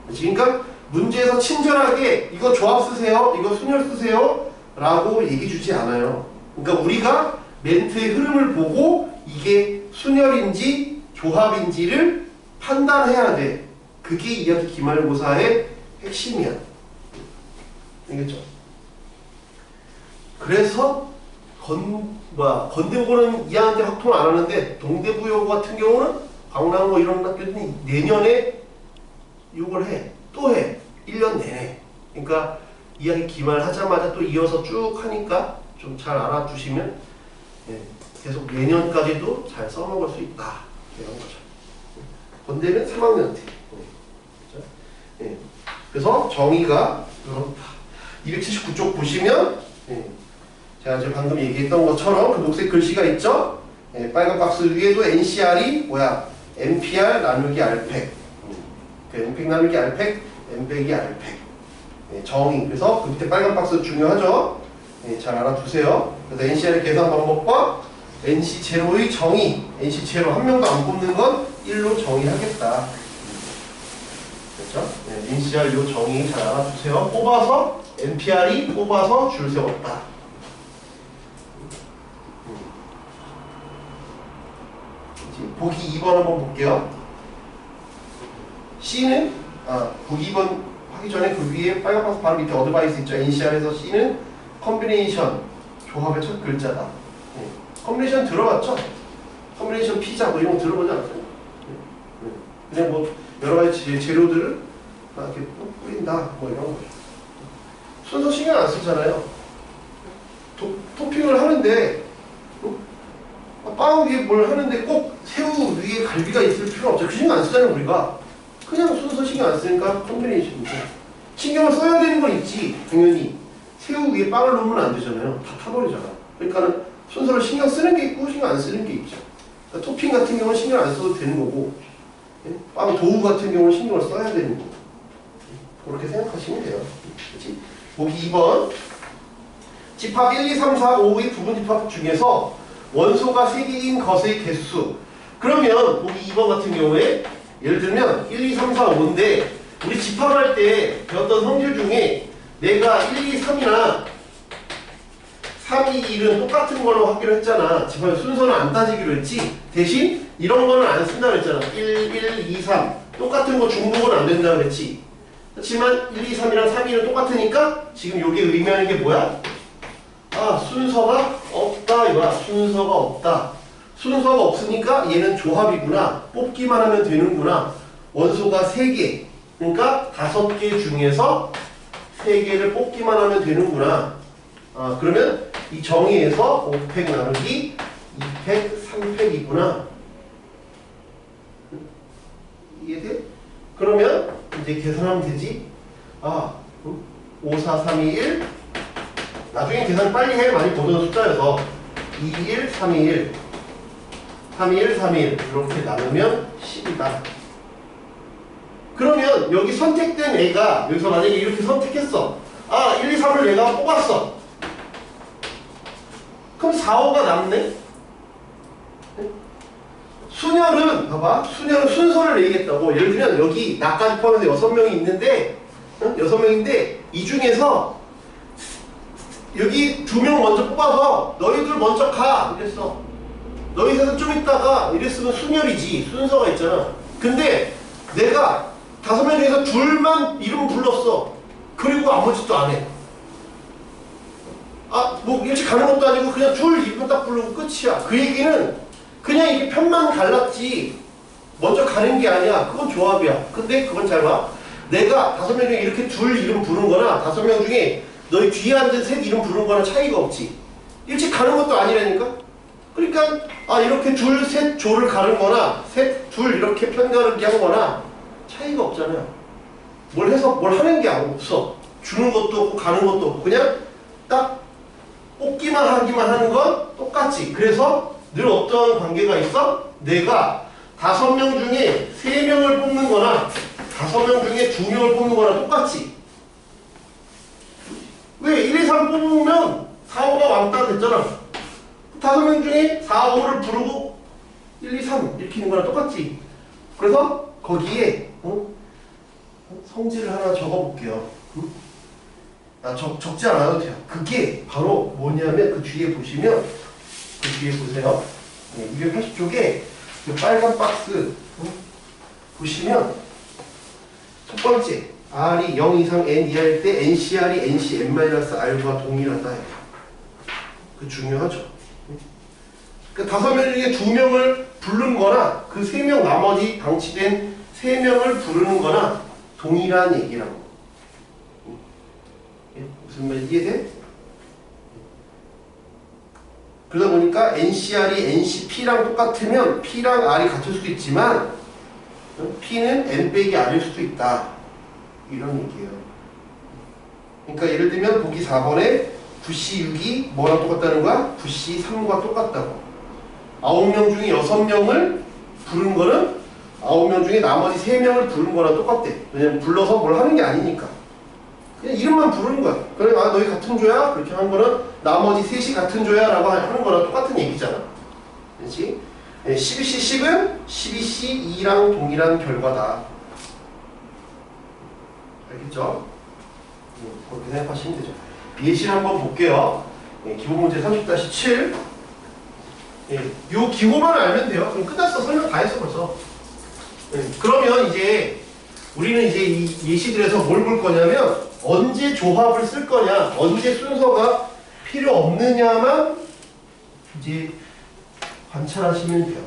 그러니까 문제에서 친절하게 이거 조합 쓰세요, 이거 순열 쓰세요 라고 얘기 주지 않아요. 그러니까 우리가 멘트의 흐름을 보고 이게 순열인지 조합인지를 판단해야 돼. 그게 이야기 기말고사의 핵심이야. 알겠죠? 그래서 건대고는 2학년 때 확통을 안 하는데 동대부여고 같은 경우는 광남고 이런 학교들이 내년에 이걸 해. 또 해. 1년 내내. 그러니까 이야기 기말하자마자 또 이어서 쭉 하니까 좀 잘 알아두시면, 예, 계속 내년까지도 잘 써먹을 수 있다. 이런 거죠. 건대는 3학년 때. 그렇죠? 예. 그래서 정의가 이렇다. 279쪽 보시면, 예, 제가 지금 방금 얘기했던 것처럼 그 녹색 글씨가 있죠? 예, 빨간 박스 위에도 NCR이 뭐야? NPR 나누기 RPEC. 그 NPEC 나누기 RPEC, NPEC이 RPEC. 예, 정의. 그래서 그 밑에 빨간 박스 중요하죠? 예, 잘 알아두세요. 그래서 NCR의 계산 방법과 NC 제로의 정의. NC 제로 한 명도 안 뽑는 건 1로 정의하겠다. 그렇죠? 네, NCR 요 정의 잘 알아두세요. 뽑아서 NPR이 뽑아서 줄 세웠다. 보기 2번 한번 볼게요. C는 보기 2번 하기 전에 그 위에 빨간 박스 바로 밑에 어드바이스 있죠. NCR에서 C는 컨비네이션 조합의 첫 글자다. 네. 컨비네이션 들어봤죠? 컨비네이션 피자 뭐 이런 거 들어보지 않았어요? 네. 그냥 뭐 여러 가지 재료들을 이렇게 뿌린다 뭐 이런 거죠. 순서 신경 안 쓰잖아요. 토핑을 하는데 빵 위에 뭘 하는데 꼭 새우 위에 갈비가 있을 필요 없죠. 그 신경 안 쓰잖아요 우리가. 그냥 순서 신경 안 쓰니까 컨비네이션이죠. 신경을 써야 되는 건 있지 당연히. 새우 위에 빵을 넣으면 안 되잖아요. 다 타버리잖아. 그러니까는 순서를 신경 쓰는 게 있고 신경 안 쓰는 게 있죠. 그러니까 토핑 같은 경우는 신경 안 써도 되는 거고, 빵 도우 같은 경우는 신경을 써야 되는 거고. 그렇게 생각하시면 돼요. 그렇지? 보기 2번. 집합 1, 2, 3, 4, 5의 부분 집합 중에서 원소가 3개인 것의 개수. 그러면 보기 2번 같은 경우에 예를 들면 1, 2, 3, 4, 5인데 우리 집합할 때 배웠던 성질 중에 내가 1, 2, 3이나 3, 2, 1은 똑같은 걸로 하기로 했잖아. 집합 순서는 안 따지기로 했지. 대신 이런 거는 안 쓴다고 했잖아. 1, 1, 2, 3 똑같은 거 중복은 안 된다고 그랬지. 그렇지만 1, 2, 3이랑 3, 2는 똑같으니까 지금 이게 의미하는 게 뭐야? 순서가 없다 이거야. 순서가 없다. 순서가 없으니까 얘는 조합이구나. 뽑기만 하면 되는구나. 원소가 3개. 그러니까 5개 중에서 3개를 뽑기만 하면 되는구나. 그러면 이 정의에서 5팩 나누기 2팩, 3팩이구나. 이해돼? 그러면 이제 계산하면 되지. 5, 4, 3, 2, 1. 나중에 계산 빨리 해. 많이 보던 숫자여서 2, 1, 3, 2, 1 3, 2, 1, 3, 2, 1 이렇게 나누면 10이다. 그러면 여기 선택된 애가 여기서 만약에 이렇게 선택했어. 1, 2, 3을 내가 뽑았어. 그럼 4, 5가 남네? 순열은 봐봐. 순열은 순서를 얘기했다고. 예를 들면 여기 나까지 포함해서 6명이 있는데 6명인데 이 중에서 여기 2명 먼저 뽑아서 너희들 먼저 가 이랬어. 너희들은 좀 있다가 이랬으면 순열이지. 순서가 있잖아. 근데 내가 5명 중에서 둘만 이름 불렀어. 그리고 아무 짓도 안 해. 뭐 일찍 가는 것도 아니고 그냥 둘 이름 딱 부르고 끝이야. 그 얘기는 그냥 이렇게 편만 갈랐지 먼저 가는 게 아니야. 그건 조합이야. 근데 그건 잘 봐. 내가 5명 중에 이렇게 둘 이름 부른 거나 5명 중에 너희 뒤에 앉은 셋 이름 부른 거나 차이가 없지. 일찍 가는 것도 아니라니까. 그러니까 이렇게 둘, 셋 조를 가른 거나 셋, 둘 이렇게 편가르기 한 거나 차이가 없잖아요. 뭘 해서 뭘 하는 게 없어. 주는 것도 없고 가는 것도 없고 그냥 딱 뽑기만 하기만 하는 건 똑같지. 그래서 늘 어떤 관계가 있어? 내가 5명 중에 3명을 뽑는 거나 5명 중에 2명을 뽑는 거나 똑같지. 왜? 1, 2, 3 뽑으면 4, 5가 왕따 됐잖아. 5명 중에 4, 5를 부르고 1, 2, 3 이렇게 있는 거랑 똑같지. 그래서 거기에 성질을 하나 적어볼게요. 적지 않아도 돼요. 그게 바로 뭐냐면 그 뒤에 보시면 그 뒤에 보세요. 280쪽에 그 빨간 박스 보시면 첫 번째 R이 0 이상 N 이하일 때 NCR이 NCN-R과 동일하다. 그 중요하죠. 그 5명 중에 2명을 부른 거나 그 3명 나머지 방치된 3명을 부르는 거나 동일한 얘기라고. 무슨 말인지 이해돼? 그러다 보니까 NCR이 NCP랑 똑같으면 P랑 R이 같을 수도 있지만 P는 N 빼기 R일 수도 있다. 이런 얘기예요. 그러니까 예를 들면 보기 4번에 9C 6이 뭐랑 똑같다는 거야? 9C 3과 똑같다고. 9명 중에 6명을 부른 거는 9명 중에 나머지 3명을 부른 거랑 똑같대. 왜냐면 불러서 뭘 하는 게 아니니까. 그냥 이름만 부르는 거야. 그래, 너희 같은 조야? 그렇게 한 거는 나머지 셋이 같은 조야? 라고 하는 거랑 똑같은 얘기잖아. 그렇지? 12C 10은 12C 2랑 동일한 결과다. 알겠죠? 그렇게 생각하시면 되죠. 예시를 한번 볼게요. 기본 문제 30-7. 요 기호만 알면 돼요. 그럼 끝났어. 설명 다 했어 벌써. 그러면 이제 우리는 이제 이 예시들에서 뭘 볼 거냐면 언제 조합을 쓸 거냐, 언제 순서가 필요 없느냐만 이제 관찰하시면 돼요.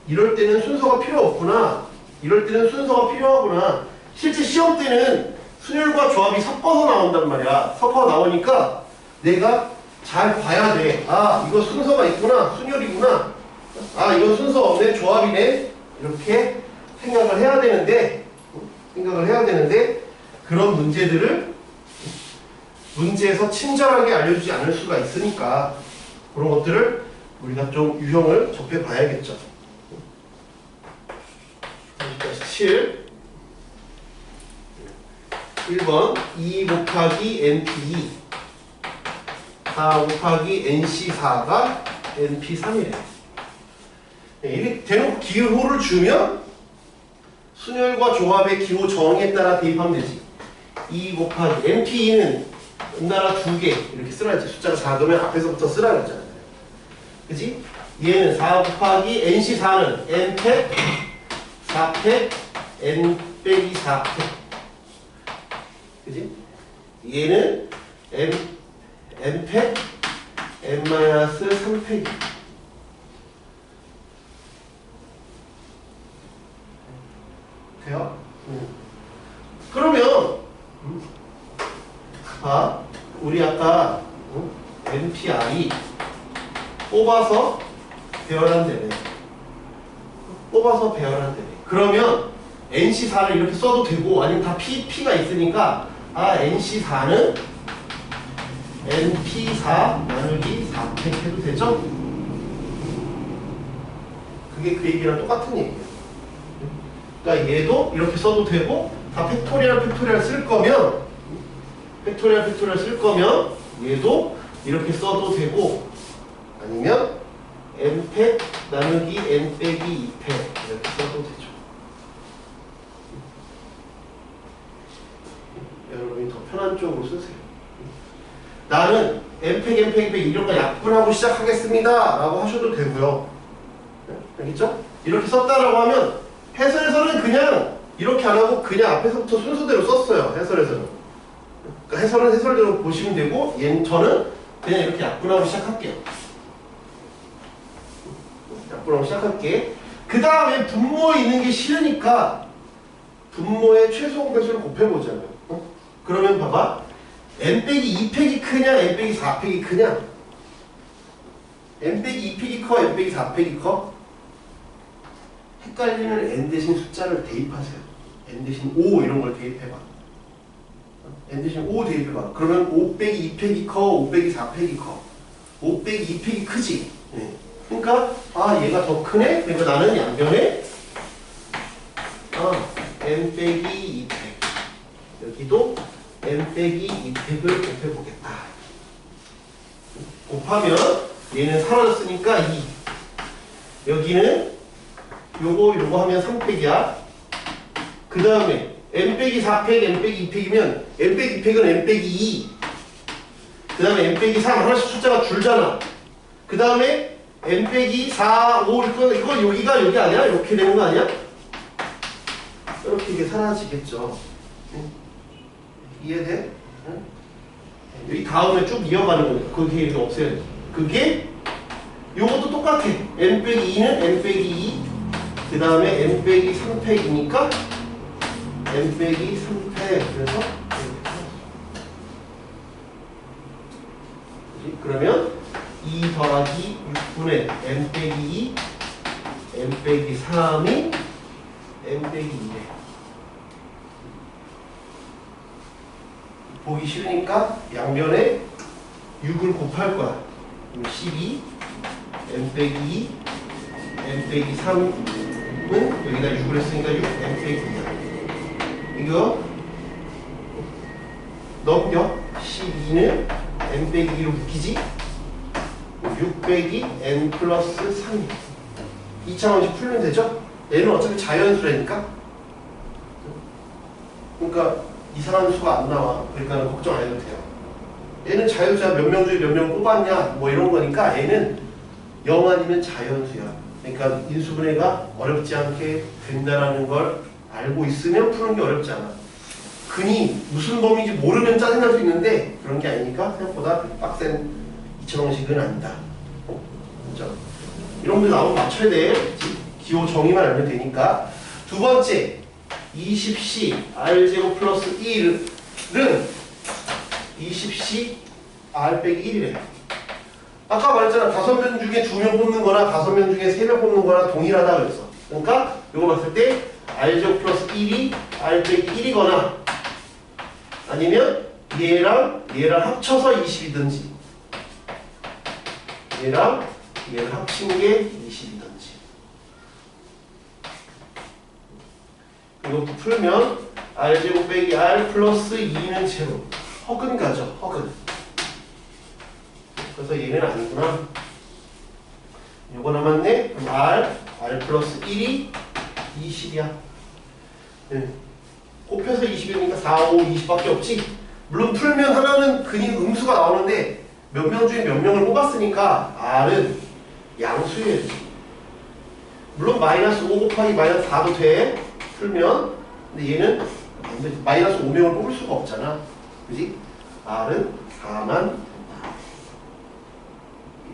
이럴 때는 순서가 필요 없구나. 이럴 때는 순서가 필요하구나. 실제 시험 때는 순열과 조합이 섞어서 나온단 말이야. 섞어서 나오니까 내가 잘 봐야 돼. 이거 순서가 있구나. 순열이구나. 이건 순서 없네. 조합이네. 이렇게 생각을 해야 되는데 그런 문제들을 문제에서 친절하게 알려주지 않을 수가 있으니까 그런 것들을 우리가 좀 유형을 접해 봐야겠죠. 7 1번 2 곱하기 NP2 4 곱하기 NC4가 NP3이래. 이렇게 대놓고 기호를 주면 순열과 조합의 기호 정에 따라 대입하면 되지. 2 곱하기 NP2는 은나라 2개 이렇게 쓰라지. 숫자가 작으면 앞에서부터 쓰라 그랬잖아요. 그지? 얘는 4 곱하기 NC4는 N팩 4팩 N 빼기 4팩. 그지? 얘는 N팩 N-3팩이. 돼요? 그러면 우리 아까 NPR이 뽑아서 배열한대네. 그러면 NC4를 이렇게 써도 되고 아니면 다 P가 있으니까 NC4는 NP4 나누기 4팩 해도 되죠? 그게 그 얘기랑 똑같은 얘기예요. 그러니까 얘도 이렇게 써도 되고 다 팩토리얼 쓸 거면 팩토리얼 쓸 거면 얘도 이렇게 써도 되고 아니면 n팩 나누기 n 빼기 2팩 이렇게 써도 되죠. 여러분이 더 편한 쪽으로 쓰세요. 나는 n팩 2팩 이런 거 약분하고 시작하겠습니다 라고 하셔도 되고요. 알겠죠? 이렇게 썼다라고 하면 해설에서는 그냥 이렇게 안 하고 그냥 앞에서부터 순서대로 썼어요. 해설에서는. 그러니까 해설은 해설대로 보시면 되고 저는 그냥 이렇게 약분하고 시작할게요. 약분하고 시작할게. 그 다음에 분모에 있는 게 싫으니까 분모의 최소 공배수를 곱해보자고요. 그러면 봐봐. n 빼기 2팩이 크냐 n 빼기 4팩이 크냐? n 빼기 2팩이 커 n 빼기 4팩이 커? 헷갈리면 n 대신 숫자를 대입하세요. n 대신 5 이런 걸 대입해봐. n 대신 5 대입해봐. 그러면 5 빼기 2팩이 커 5 빼기 4팩이 커 5 빼기 2팩이 크지. 네. 그러니까 얘가 더 크네? 그러니까 나는 양변에 n 빼기 2팩 여기도 n 빼기 2팩을 곱해보겠다. 곱하면 얘는 사라졌으니까 2 여기는 요거 하면 3팩이야. 그 다음에 n 빼기 4팩 n 빼기 2팩이면 n 빼기 2팩은 n 빼기 2 그 다음에 n 빼기 3 하나씩 숫자가 줄잖아. 그 다음에 n 빼기 4, 5 이거 여기가 여기 아니야? 이렇게 되는 거 아니야? 이렇게 이게 사라지겠죠. 이해돼? 여기 다음에 쭉 이어가는 거니까 그게 이렇게 없애야 돼. 그게 요것도 똑같아. n 빼기 2는 n 빼기 2 그 다음에 n 빼기 3팩이니까 n 빼기 3팩 그래서 그러면 2 더하기 6분의 n 빼기 2 n 빼기 3이 n 빼기 2래. 보기 싫으니까 양변에 6을 곱할 거야. 12 n 빼기 2 n 빼기 3은 여기다 6을 했으니까 6 n 빼기 2야. 이거 넘겨. 12는 n 빼기 2로 묶이지. 6 빼기 n 플러스 3이야. 2차 방식 풀면 되죠? 얘는 어차피 자연수라니까. 그러니까 이상한 수가 안 나와. 그러니까 걱정 안 해도 돼요. 얘는 자연수야. 몇 명 중에 몇 명 뽑았냐 뭐 이런 거니까 얘는 0 아니면 자연수야. 그러니까 인수분해가 어렵지 않게 된다라는 걸 알고 있으면 푸는 게 어렵지 않아. 근이 무슨 범위인지 모르면 짜증날 수 있는데 그런 게 아니니까 생각보다 빡센 2차 방식은 아니다. 그렇죠? 이런 거 나오면 맞춰야 돼. 기호 정의만 알면 되니까. 두 번째 20C R제곱 플러스 1은 20C R 빼기 1이래. 아까 말했잖아. 5명 중에 2명 뽑는 거나 5명 중에 3명 뽑는 거나 동일하다 그랬어. 그러니까 이거 봤을 때 R제곱 플러스 1이 R 빼기 1이거나 아니면 얘랑 합쳐서 20이든지 얘랑 얘를 합친 게 20이든지. 이것도 풀면 R제곱 빼기 R 플러스 2는 제로. 허근 가죠. 허근. 그래서 얘는 아니구나. 요거 남았네. 그럼 R 플러스 1이 20이야. 네. 곱해서 20이니까 4, 5, 20밖에 없지. 물론 풀면 하나는 근이 음수가 나오는데 몇 명 중에 몇 명을 뽑았으니까 R은 양수예요. 물론 마이너스 5 곱하기 마이너스 4도 돼. 풀면. 근데 얘는 마이너스 5명을 뽑을 수가 없잖아. 그지? R은 4만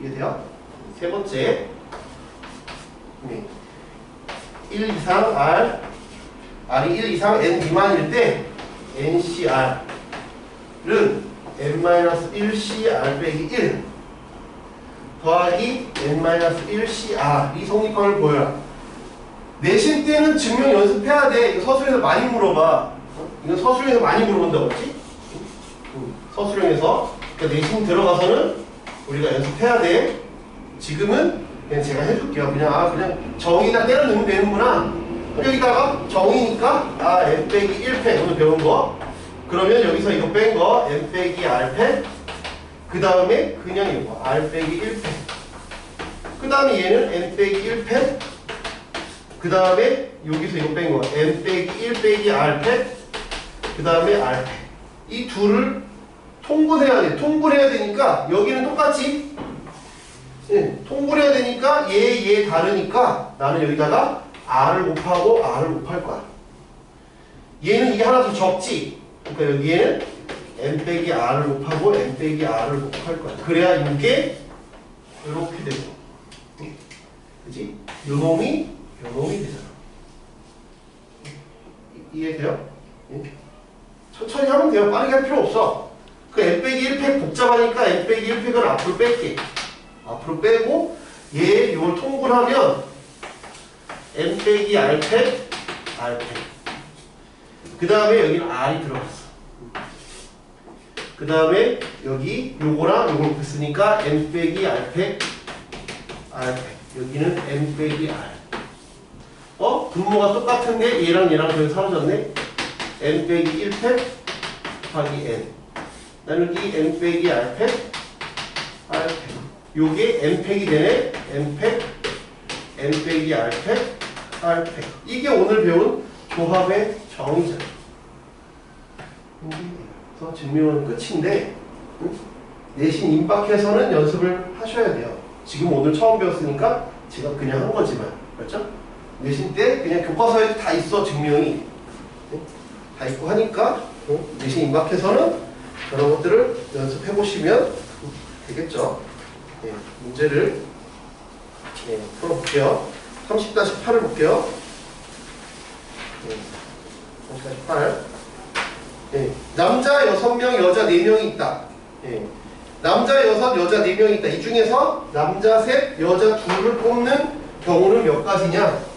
이해돼요? 세 번째 1 이상 R이 1 이상 N 미만일 때 NCR은 N-1C R 빼기 1 더하기 N-1C R 이 성립항을 보여라. 내신 때는 증명 연습해야 돼. 이거 서술에서 많이 물어봐. 이거 서술에서 많이 물어본다고 그랬지? 서술형에서. 그러니까 내신 들어가서는 우리가 연습해야 돼. 지금은 그냥 제가 해줄게요. 그냥 정의다 때려 넣으면 되는구나. 여기다가 정의니까 n 빼기 1팩 오늘 배운 거. 그러면 여기서 이거 뺀 거 n 빼기 r팩. 그 다음에 그냥 이거 r 빼기 1팩. 그 다음에 얘는 n 빼기 1팩. 그 다음에 여기서 이거 뺀 거 n 빼기 1 빼기 r팩. 그 다음에 r팩. 이 둘을 통분해야 돼. 통분해야 되니까 여기는 똑같이 통분해야 되니까 얘 다르니까 나는 여기다가 r을 곱하고 r을 곱할 거야. 얘는 이게 하나 더 적지. 그러니까 여기에는 n 빼기 r을 곱하고 n 빼기 r을 곱할 거야. 그래야 이게 이렇게 되고, 그지? 요 놈이 되잖아. 이해돼요? 천천히 하면 돼요. 빠르게 할 필요 없어. 그 n 빼기 1팩 복잡하니까 n 빼기 1팩을 앞으로 뺄게. 앞으로 빼고 얘 이걸 통분하면 n 빼기 r팩 그 다음에 여기는 r이 들어갔어. 그 다음에 여기 요거랑 요걸 곱했으니까 n 빼기 r팩 여기는 n 빼기 r. 분모가 똑같은데 얘랑 저기 사라졌네. n 빼기 1팩 곱하기 n 나누기 n 빼기 r팩 요게 n팩이 되네. n팩 n 빼기 r팩 이게 오늘 배운 조합의 정의잖아. 그래서 증명은 끝인데 내신 임박해서는 연습을 하셔야 돼요. 지금 오늘 처음 배웠으니까 제가 그냥 한 거지만, 그렇죠? 내신 때 그냥 교과서에 다 있어. 증명이 다 있고 하니까 내신 임박해서는 그런 것들을 연습해 보시면 되겠죠. 문제를 풀어볼게요. 30-8을 볼게요. 30-8. 남자 6명, 여자 4명이 있다. 남자 6, 여자 4명이 있다. 이 중에서 남자 셋, 여자 둘을 뽑는 경우는 몇 가지냐?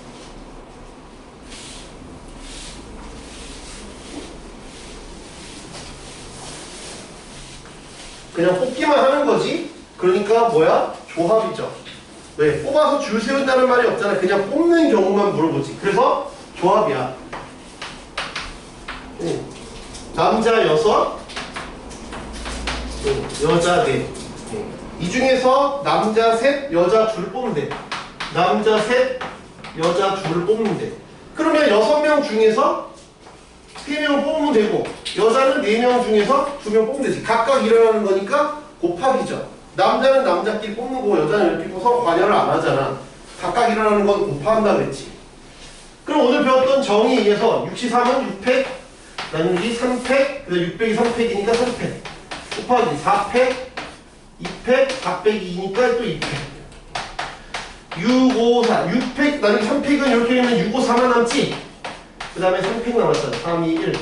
그냥 뽑기만 하는 거지. 그러니까 뭐야? 조합이죠. 왜? 뽑아서 줄 세운다는 말이 없잖아. 그냥 뽑는 경우만 물어보지. 그래서 조합이야. 남자 6, 여자 4. 이 중에서 남자 셋, 여자 둘 뽑으면 돼. 남자 셋, 여자 둘을 뽑으면 돼. 그러면 6명 중에서 3명을 뽑으면 되고, 여자는 4명 중에서 2명 뽑으면 되지. 각각 일어나는 거니까 곱하기죠. 남자는 남자끼리 뽑는 거고 여자는 이렇게 서로 관여를 안 하잖아. 각각 일어나는 건 곱한다 그랬지. 그럼 오늘 배웠던 정의에 의해서 6C3은 6팩 나누기 3팩 그다음 600이 3팩이니까 3팩 곱하기 4팩 2팩 4빼기 2니까 또 2팩 6, 5, 4 6팩 나누기 3팩은 이렇게 되면 6, 5, 4만 남지. 그 다음에 3팩 남았잖아. 3, 2, 1.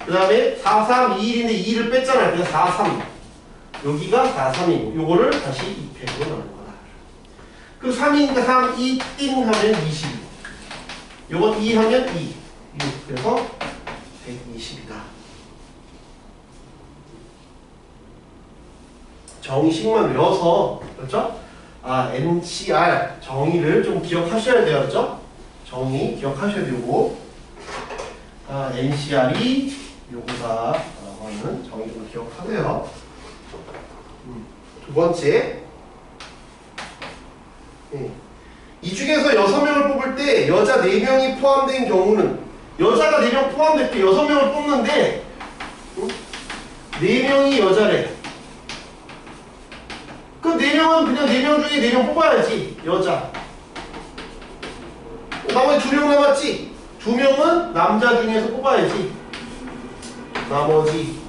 그 다음에 4, 3, 2, 1인데 2를 뺐잖아. 그래서 4, 3 여기가 4, 3이고 요거를 다시 2팩으로 나눈 거다. 그럼 3이니까 3, 2, 띵 하면 20. 요건 2 하면 2. 6. 그래서 120이다. 정의식만 외워서, 그렇죠? NCR 정의를 좀 기억하셔야 돼요. 그렇죠? 정의 기억하셔야 되고, NCR이 요거다라고 하는 정의 좀 기억하세요. 두 번째, 이 중에서 6명을 뽑을 때 여자 4명이 포함된 경우는, 여자가 4명 포함될 때 6명을 뽑는데 4명이 여자래. 그 4명은 그냥 4명 중에 4명 뽑아야지. 여자. 나머지 2명 남았지. 2명은 남자 중에서 뽑아야지. 나머지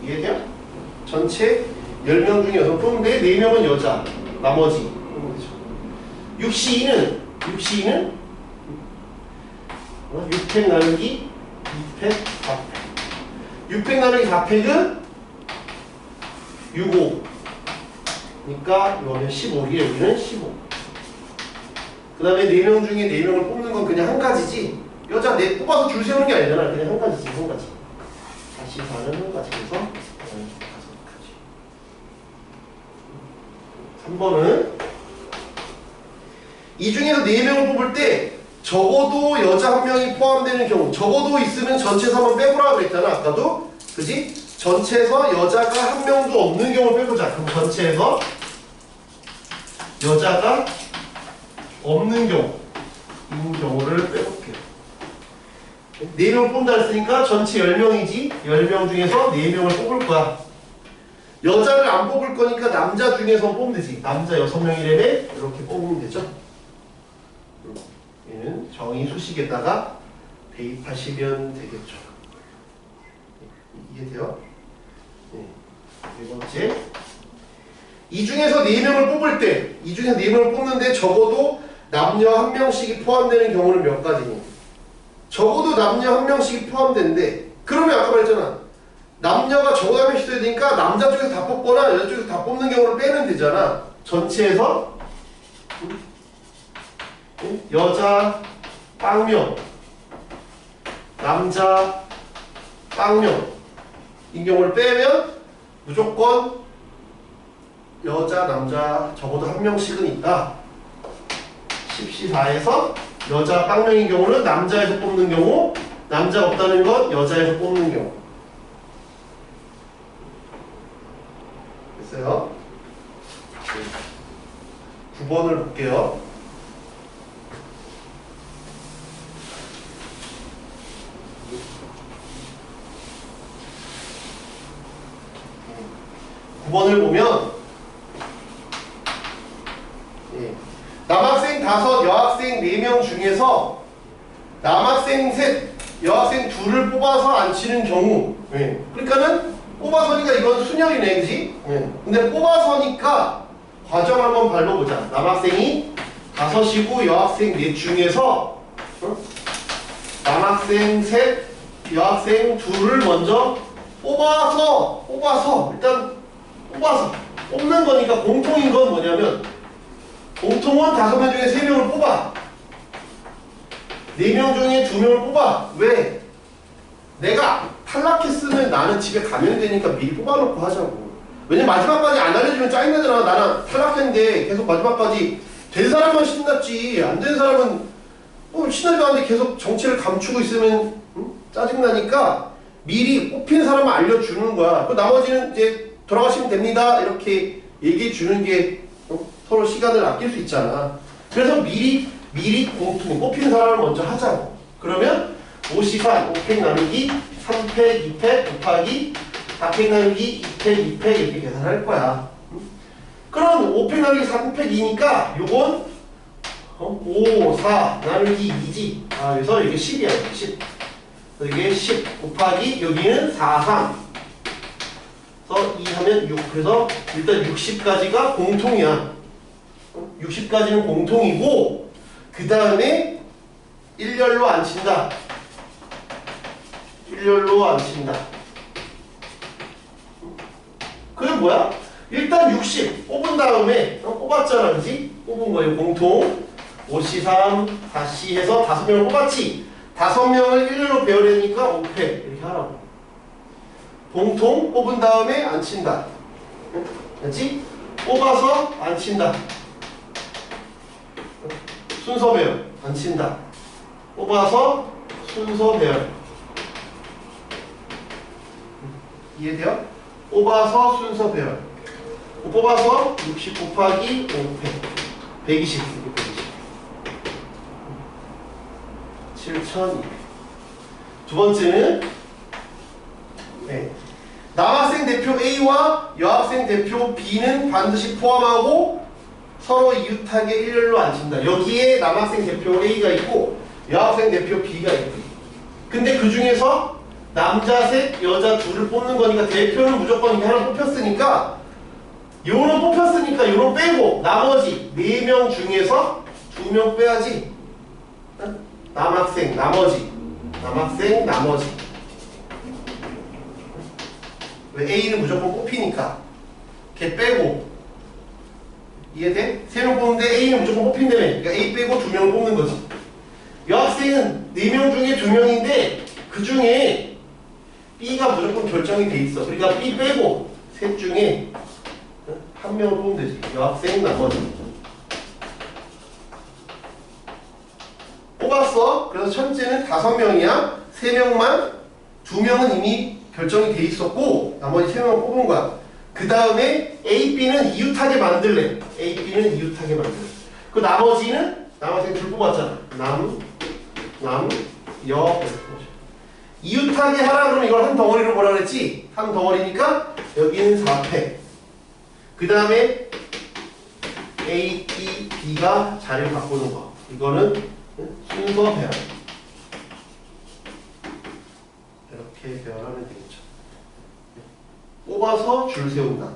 이해돼요? 전체 10명 중에 6명 뽑는데 4명은 여자. 나머지 6C2는 6팩 나누기 2팩 4팩 6팩 나누기 4팩은 6, 5 그러니까 이거는 15개, 여기는 15. 그 다음에 4명 중에 4명을 뽑는 건 그냥 한 가지지. 여자 뽑아서 줄 세우는 게 아니잖아. 그냥 한 가지지, 한 가지. 다시 4는 한 가지. 그래서 5가지. 3번은 이 중에서 4명을 뽑을 때 적어도 여자 1명이 포함되는 경우, 적어도 있으면 전체에서 한번 빼보라고 그랬잖아. 아까도. 그지? 전체에서 여자가 1명도 없는 경우를 빼보자. 그럼 전체에서 여자가 없는 경우, 이 경우를 빼볼게요. 4명을 뽑는다 했으니까 전체 10명이지. 10명 중에서 4명을 뽑을 거야. 여자를 안 뽑을 거니까 남자 중에서 뽑으면 되지. 남자 6명이라면 이렇게 뽑으면 되죠. 얘는 정의 수식에다가 대입하시면 되겠죠. 이해돼요? 네. 4번째. 이 중에서 4명을 뽑을 때, 이 중에서 4명을 뽑는데 적어도 남녀 1명씩이 포함되는 경우는 몇 가지니? 적어도 남녀 1명씩이 포함되는데, 그러면 아까 말했잖아. 남녀가 적어도 1명씩 있어야 되니까 남자 쪽에서 다 뽑거나 여자 쪽에서 다 뽑는 경우를 빼면 되잖아. 전체에서 여자 빵명, 남자 빵명 이 경우를 빼면 무조건 여자, 남자 적어도 1명씩은 있다. 10시4에서 여자 빵명인 경우는 남자에서 뽑는 경우, 남자 없다는 건 여자에서 뽑는 경우. 됐어요? 9번을 볼게요. (9번을) 보면 남학생 5, 여학생 4명 중에서 남학생 3, 여학생 2를 뽑아서 앉히는 경우. 그러니까는 뽑아서니까 이건 순열이네, 그지? 근데 뽑아서니까 과정 한번 밟아보자. 남학생이 5이고 여학생 4 중에서 남학생 3, 여학생 2를 먼저 뽑아서 일단 뽑아서 뽑는 거니까 공통인 건 뭐냐면 공통은 5명 중에 3명을 뽑아. 4명 중에 2명을 뽑아. 왜? 내가 탈락했으면 나는 집에 가면 되니까 미리 뽑아놓고 하자고. 왜냐면 마지막까지 안 알려주면 짜증나잖아. 나는 탈락했는데 계속 마지막까지 된 사람만 신났지. 안 된 사람은 신나지도 않는데 계속 정체를 감추고 있으면 짜증나니까 미리 뽑힌 사람만 알려주는 거야. 그 나머지는 이제 돌아가시면 됩니다. 이렇게 얘기해 주는 게 서로 시간을 아낄 수 있잖아. 그래서 미리 공통 뽑힌 사람을 먼저 하자고. 그러면 5시간 5팩 나누기 3팩 2팩 곱하기 4팩 나누기 2팩 2팩 이렇게 계산할 거야. 그럼 5팩 나누기 3팩 2니까 요건 5, 4 나누기 2지. 그래서 이게 10이야. 10. 이게 10 곱하기 여기는 4, 3. 그래서 2 하면 6. 그래서 일단 60까지가 공통이야. 60까지는 공통이고 그 다음에 일렬로 앉힌다. 일렬로 앉힌다. 그게 뭐야? 일단 60 뽑은 다음에 뽑았잖아, 그지? 뽑은 거예요. 공통 5C3 4C 해서 5명을 뽑았지. 5명을 일렬로 배열하니까 5팩 이렇게 하라고. 공통 뽑은 다음에 앉힌다. 그렇지? 뽑아서 앉힌다. 순서 배열 앉힌다. 뽑아서 순서 배열. 이해돼요? 뽑아서 순서 배열. 뽑아서 60 곱하기 5팩 120. 7,200. 두 번째는 남학생 대표 A와 여학생 대표 B는 반드시 포함하고 서로 이웃하게 일렬로 앉힌다. 여기에 남학생 대표 A가 있고 여학생 대표 B가 있고. 근데 그 중에서 남자 셋, 여자 둘을 뽑는 거니까 대표는 무조건 이렇게 하나 뽑혔으니까 요런 뽑혔으니까 요런 빼고 나머지 4명 중에서 2명 빼야지. 남학생 나머지. 왜 A는 무조건 뽑히니까 걔 빼고 이해돼? 3명 뽑는데 A는 무조건 뽑힌다며. 그러니까 A 빼고 2명을 뽑는 거지. 여학생은 4명 중에 2명인데 그 중에 B가 무조건 결정이 돼 있어. 그러니까 B 빼고 셋 중에 한 명을 뽑으면 되지. 여학생 나머지. 뽑았어. 그래서 첫째는 5명이야. 3명만, 2명은 이미 결정이 돼 있었고 나머지 3명을 뽑은 거야. 그 다음에 A, B는 이웃하게 만들래. A, B는 이웃하게 만들래. 그 나머지는 둘 뽑았잖아. 여. 이웃하게 하라 그러면 이걸 한 덩어리로 뭐라 그랬지? 한 덩어리니까 여기는 4패. 그 다음에 A, E, B가 자리를 바꾸는 거. 이거는 순서 배열. 이렇게 배열하면 되겠죠. 뽑아서 줄 세운다.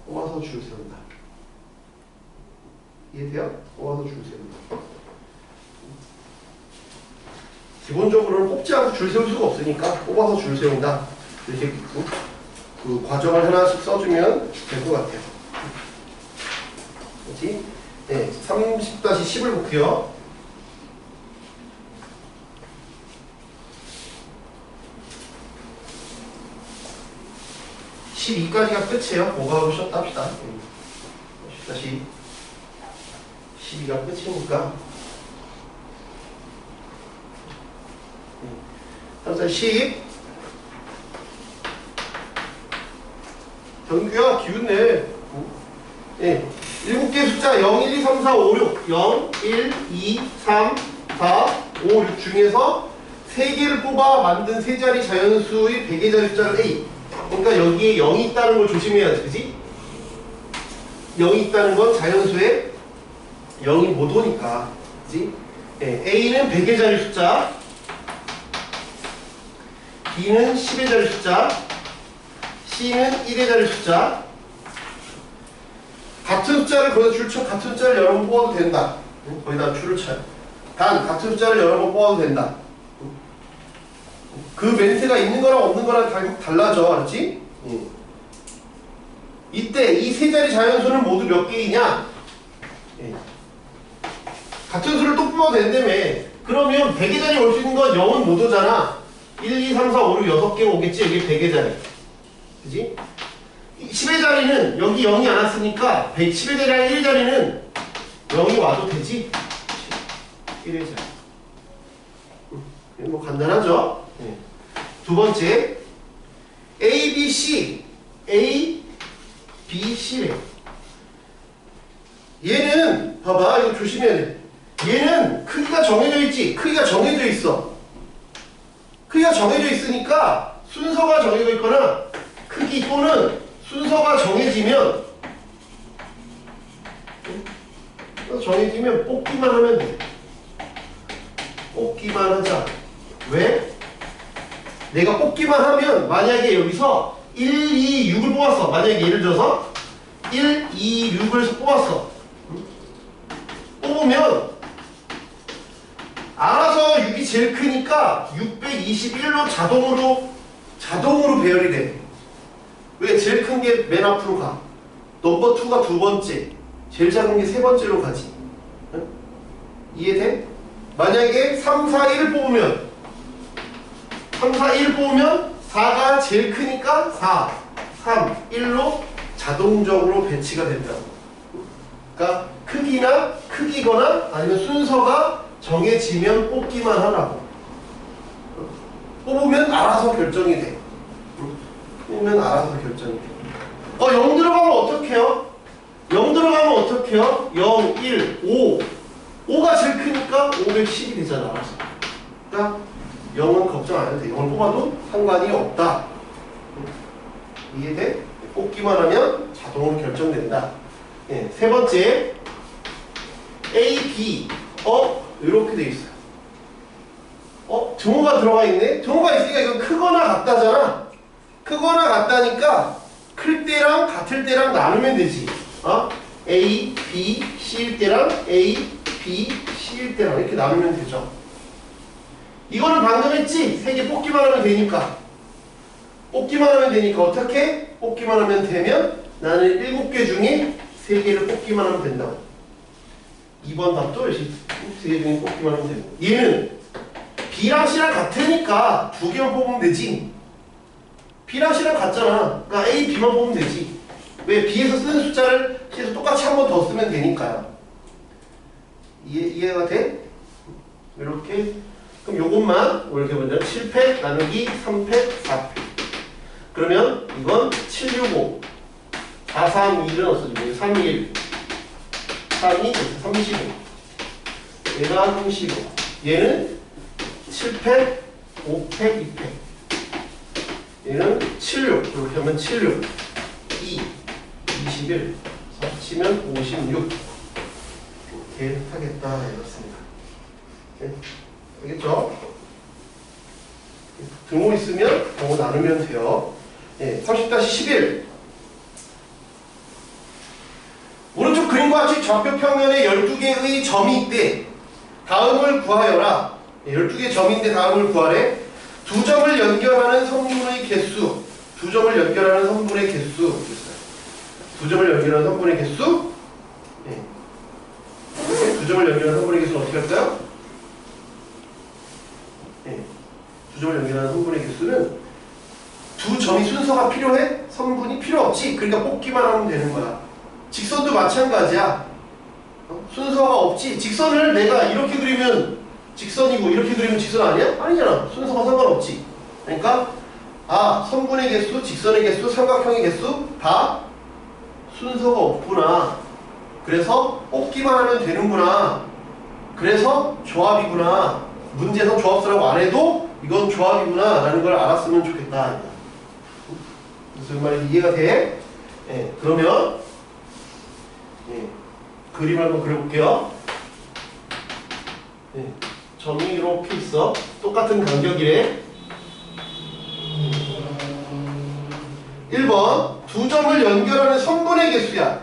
뽑아서 줄 세운다. 이해돼요? 뽑아서 줄 세운다. 기본적으로는 뽑지 않고 줄 세울 수가 없으니까 뽑아서 줄 세운다. 이렇게 그 과정을 하나씩 써주면 될 것 같아요. 그렇지? 네, 30-10을 볼게요. 12까지가 끝이에요. 뭐가 하고 쉬었다 합시다. 12가 끝이니까 3-10 정규야 기운내. 네. 7개 숫자 0, 1, 2, 3, 4, 5, 6 0, 1, 2, 3, 4, 5, 6 중에서 3개를 뽑아 만든 세 자리 자연수의 베개자리 숫자를 A. 그러니까 여기에 0이 있다는 걸 조심해야지. 그지? 0이 있다는 건 자연수에 0이 못 오니까. 그지? 네. A는 100의 자리 숫자, B는 10의 자리 숫자, C는 1의 자리 숫자. 같은 숫자를 거기다 줄 쳐, 같은 숫자를 여러 번 뽑아도 된다. 거기다 줄을 쳐요. 단, 같은 숫자를 여러 번 뽑아도 된다. 그 멘트가 있는 거랑 없는 거랑 결국 달라져. 알았지? 이때 이 세 자리 자연수는 모두 몇 개이냐? 같은 수를 또 뽑아도 된다며. 그러면 100의 자리 올 수 있는 건 0은 못 오잖아. 1, 2, 3, 4, 5, 6, 6개 오겠지? 여기 100의 자리. 그지? 10의 자리는 여기 0이 안 왔으니까 10의 자리랑 1의 자리는 0이 와도 되지? 1의 자리. 뭐 간단하죠? 네. 두 번째 A, B, C A, B, C래. 얘는 봐봐, 이거 조심해야 돼. 얘는 크기가 정해져 있지? 크기가 정해져 있어. 크기가 정해져 있으니까 순서가 정해져 있거나 크기 또는 순서가 정해지면 뽑기만 하면 돼. 뽑기만 하자. 왜? 내가 뽑기만 하면 만약에 여기서 1, 2, 6을 뽑았어. 만약에 예를 들어서 1, 2, 6을 뽑았어. 뽑으면 알아서 6이 제일 크니까 621로 자동으로 배열이 돼. 왜? 제일 큰 게 맨 앞으로 가. 넘버 2가 두 번째, 제일 작은 게 세 번째로 가지. 응? 이해돼? 만약에 3, 4, 1을 뽑으면 3, 4, 1 뽑으면 4가 제일 크니까 4, 3, 1로 자동적으로 배치가 된다고. 그러니까 크기거나 아니면 순서가 정해지면 뽑기만 하라고. 뽑으면 알아서 결정이 돼. 뽑으면 알아서 결정이 돼. 0 들어가면 어떡해요? 0 들어가면 어떡해요? 0, 1, 5. 5가 제일 크니까 510이 되잖아. 알아서. 그러니까 0은 걱정 안 해도 돼. 0을 뽑아도 상관이 없다. 이해돼? 뽑기만 하면 자동으로 결정된다. 네, 세 번째 A, B. 이렇게 돼 있어요. 등호가 들어가 있네? 등호가 있으니까 이거 크거나 같다잖아. 크거나 같다니까 클 때랑 같을 때랑 나누면 되지. A, B, C일 때랑 A, B, C일 때랑 이렇게 나누면 되죠. 이거는 방금 했지? 세 개 뽑기만 하면 되니까. 뽑기만 하면 되니까 어떻게? 뽑기만 하면 되면 나는 7개 중에 3개를 뽑기만 하면 된다고. 2번 답도 역시 3개 중에 뽑기만 하면 되고. 얘는 B랑 C랑 같으니까 2개만 뽑으면 되지. B랑 C랑 같잖아. 그러니까 A, B만 뽑으면 되지. 왜? B에서 쓰는 숫자를 C에서 똑같이 한 번 더 쓰면 되니까요. 이해가 돼? 이렇게. 그럼 요것만 이렇게 보면 7팩 나누기 3팩 4팩. 그러면 이건 765 431은 없어지고 31 3이 35 얘가 35 얘는 7팩 5팩 2팩 얘는 76 이렇게 하면 76 2 21 합치면 56 이렇게 하겠다 이렇습니다. 네. 알겠죠? 등호 있으면 등호 나누면 돼요. 네. 30-11 오른쪽 그림과 같이 좌표 평면에 12개의 점이 있대. 다음을 구하여라. 12개의 점인데 다음을 구하래. 두 점을 연결하는 성분의 개수. 두 점을 연결하는 성분의 개수. 두 점을 연결하는 성분의 개수. 네. 두 점을 연결하는 성분의 개수는 어떻게 할까요? 네. 두 점을 연결하는 성분의 개수는 두 점이 순서가 필요해? 성분이 필요 없지? 그러니까 뽑기만 하면 되는 거야. 직선도 마찬가지야. 순서가 없지. 직선을 내가 이렇게 그리면 직선이고 이렇게 그리면 직선 아니야? 아니잖아. 순서가 상관없지. 그러니까 성분의 개수, 직선의 개수, 삼각형의 개수 다 순서가 없구나. 그래서 뽑기만 하면 되는구나. 그래서 조합이구나. 문제에서 조합수라고 안 해도 이건 조합이구나 라는 걸 알았으면 좋겠다. 무슨 말인지 이해가 돼? 네, 그러면 그림을 한번 그려볼게요. 네, 점이 이렇게 있어. 똑같은 간격이래. 1번 두 점을 연결하는 성분의 개수야.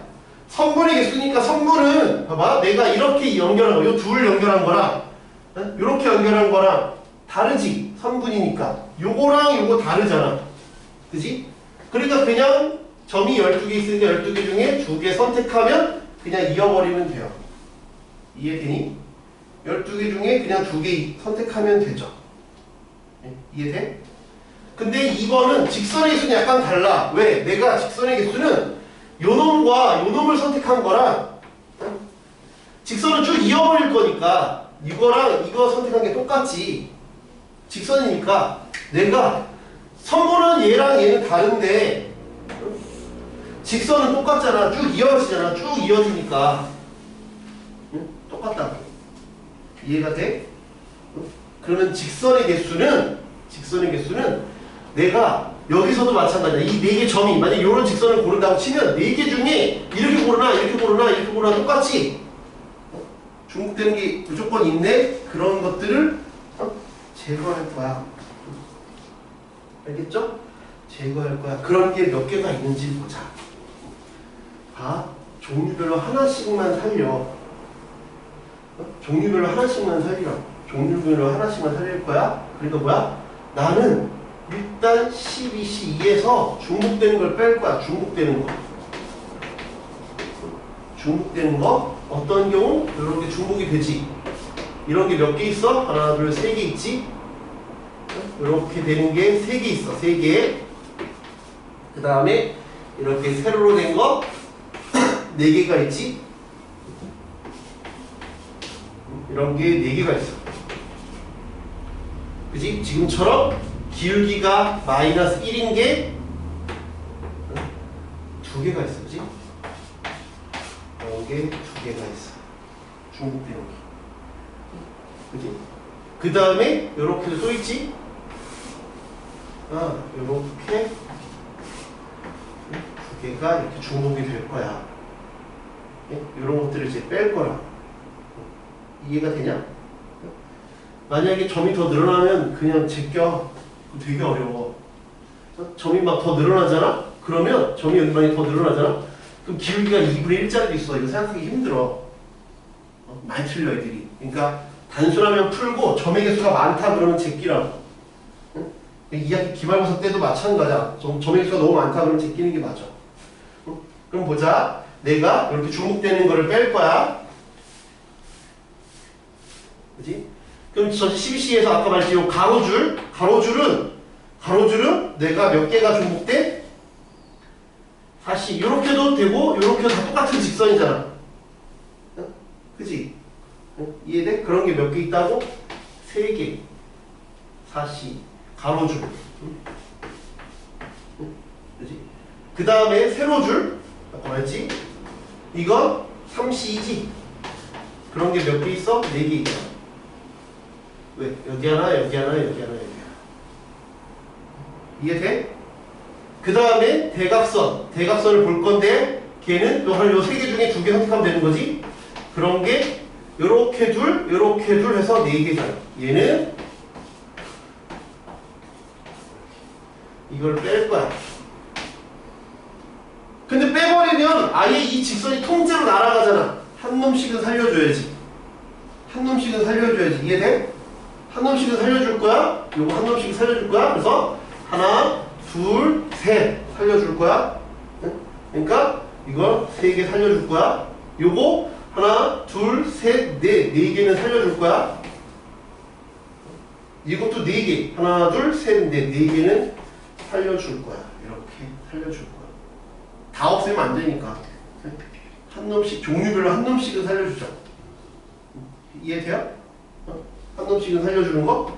성분의 개수니까 성분은 봐봐 내가 이렇게 연결한 거, 요 둘을 연결한 거랑 이렇게 연결한 거랑 다르지. 성분이니까 요거랑 요거 다르잖아. 그지? 그러니까 그냥 점이 12개 있으니까 12개 중에 2개 선택하면 그냥 이어버리면 돼요. 이해되니? 12개 중에 그냥 2개 선택하면 되죠. 네, 이해돼? 근데 2번은 직선의 개수는 약간 달라. 왜? 내가 직선의 개수는 요놈과 요놈을 선택한 거랑 직선은 쭉 이어버릴 거니까 이거랑 이거 선택한 게 똑같지. 직선이니까 내가 선분은 얘랑 얘는 다른데 직선은 똑같잖아. 쭉 이어지잖아. 쭉 이어지니까 응? 똑같다고. 이해가 돼? 그러면 직선의 개수는 내가 여기서도 마찬가지야. 이 4개 점이 만약 이런 직선을 고른다고 치면 4개 중에 이렇게 고르나 이렇게 고르나 이렇게 고르나 똑같이 중복되는 게 무조건 있네. 그런 것들을 제거할 거야. 알겠죠? 제거할 거야. 그런 게 몇 개가 있는지 보자. 종류별로 하나씩만 살려. 종류별로 하나씩만 살리라. 종류별로 하나씩만 살릴 거야. 그러니까 뭐야? 나는 일단 12C2에서 중복되는 걸 뺄 거야. 중복되는 거. 중복되는 거. 어떤 경우? 이렇게 중복이 되지. 이런 게 몇 개 있어? 하나, 둘, 3개 있지? 이렇게 되는 게 3개 있어. 3개. 그 다음에 이렇게 세로로 된 거 4개가 있지? 이런 게 4개가 있어. 그지? 지금처럼 기울기가 마이너스 1인 게 2개가 있어. 그지? 이런 게 2개가 있어. 중복되는 게. 그지? 그 다음에 이렇게도 또 있지? 이렇게 2개가 이렇게 중복이 될 거야. 이런 것들을 이제 뺄 거라. 이해가 되냐? 만약에 점이 더 늘어나면 그냥 제껴. 되게 어려워. 점이 막 더 늘어나잖아? 그러면 점이 연방이 더 늘어나잖아? 그럼 기울기가 2분의 1짜리도 있어. 이거 생각하기 힘들어. 많이 틀려 애들이. 그러니까 단순하면 풀고 점의 개수가 많다 그러면 제끼라고. 이야기 기말고사 때도 마찬가지야. 점의 개수가 너무 많다 그러면 제끼는 게 맞아. 그럼 보자. 내가 이렇게 중복되는 거를 뺄 거야. 그지? 그럼 저 12C에서 아까 말했지, 요 가로줄은 내가 몇 개가 중복돼? 다시 요렇게도 되고 요렇게도 다 똑같은 직선이잖아. 어? 그지? 어? 이해돼? 그런 게 몇 개 있다고? 3개. 4C 가로줄. 그지? 그 다음에 세로줄 아까 말했지? 이건 3C이지? 그런 게 몇 개 있어? 4개 있잖아. 왜? 여기 하나, 여기 하나, 여기 하나, 여기 하나. 이해돼? 그 다음에 대각선을 볼 건데 걔는 요 3개 중에 2개 선택하면 되는 거지? 그런 게 요렇게 둘 해서 4개잖아. 얘는 이걸 뺄 거야. 근데 빼버리면 아예 이 직선이 통째로 날아가잖아. 한 놈씩은 살려줘야지. 이해돼? 한 놈씩은 살려줄 거야. 요거 한 놈씩 살려줄 거야. 그래서 하나, 둘, 셋 살려줄 거야. 그러니까 이거 3개 살려줄 거야. 요거 하나, 둘, 셋, 넷 4개는 살려줄 거야. 이것도 4개. 하나, 둘, 셋, 넷 4개는 살려줄 거야. 이렇게 살려줄 거야. 다 없애면 안 되니까. 한 놈씩, 종류별로 한 놈씩은 살려주자. 이해돼요? 한 놈씩은 살려주는 거?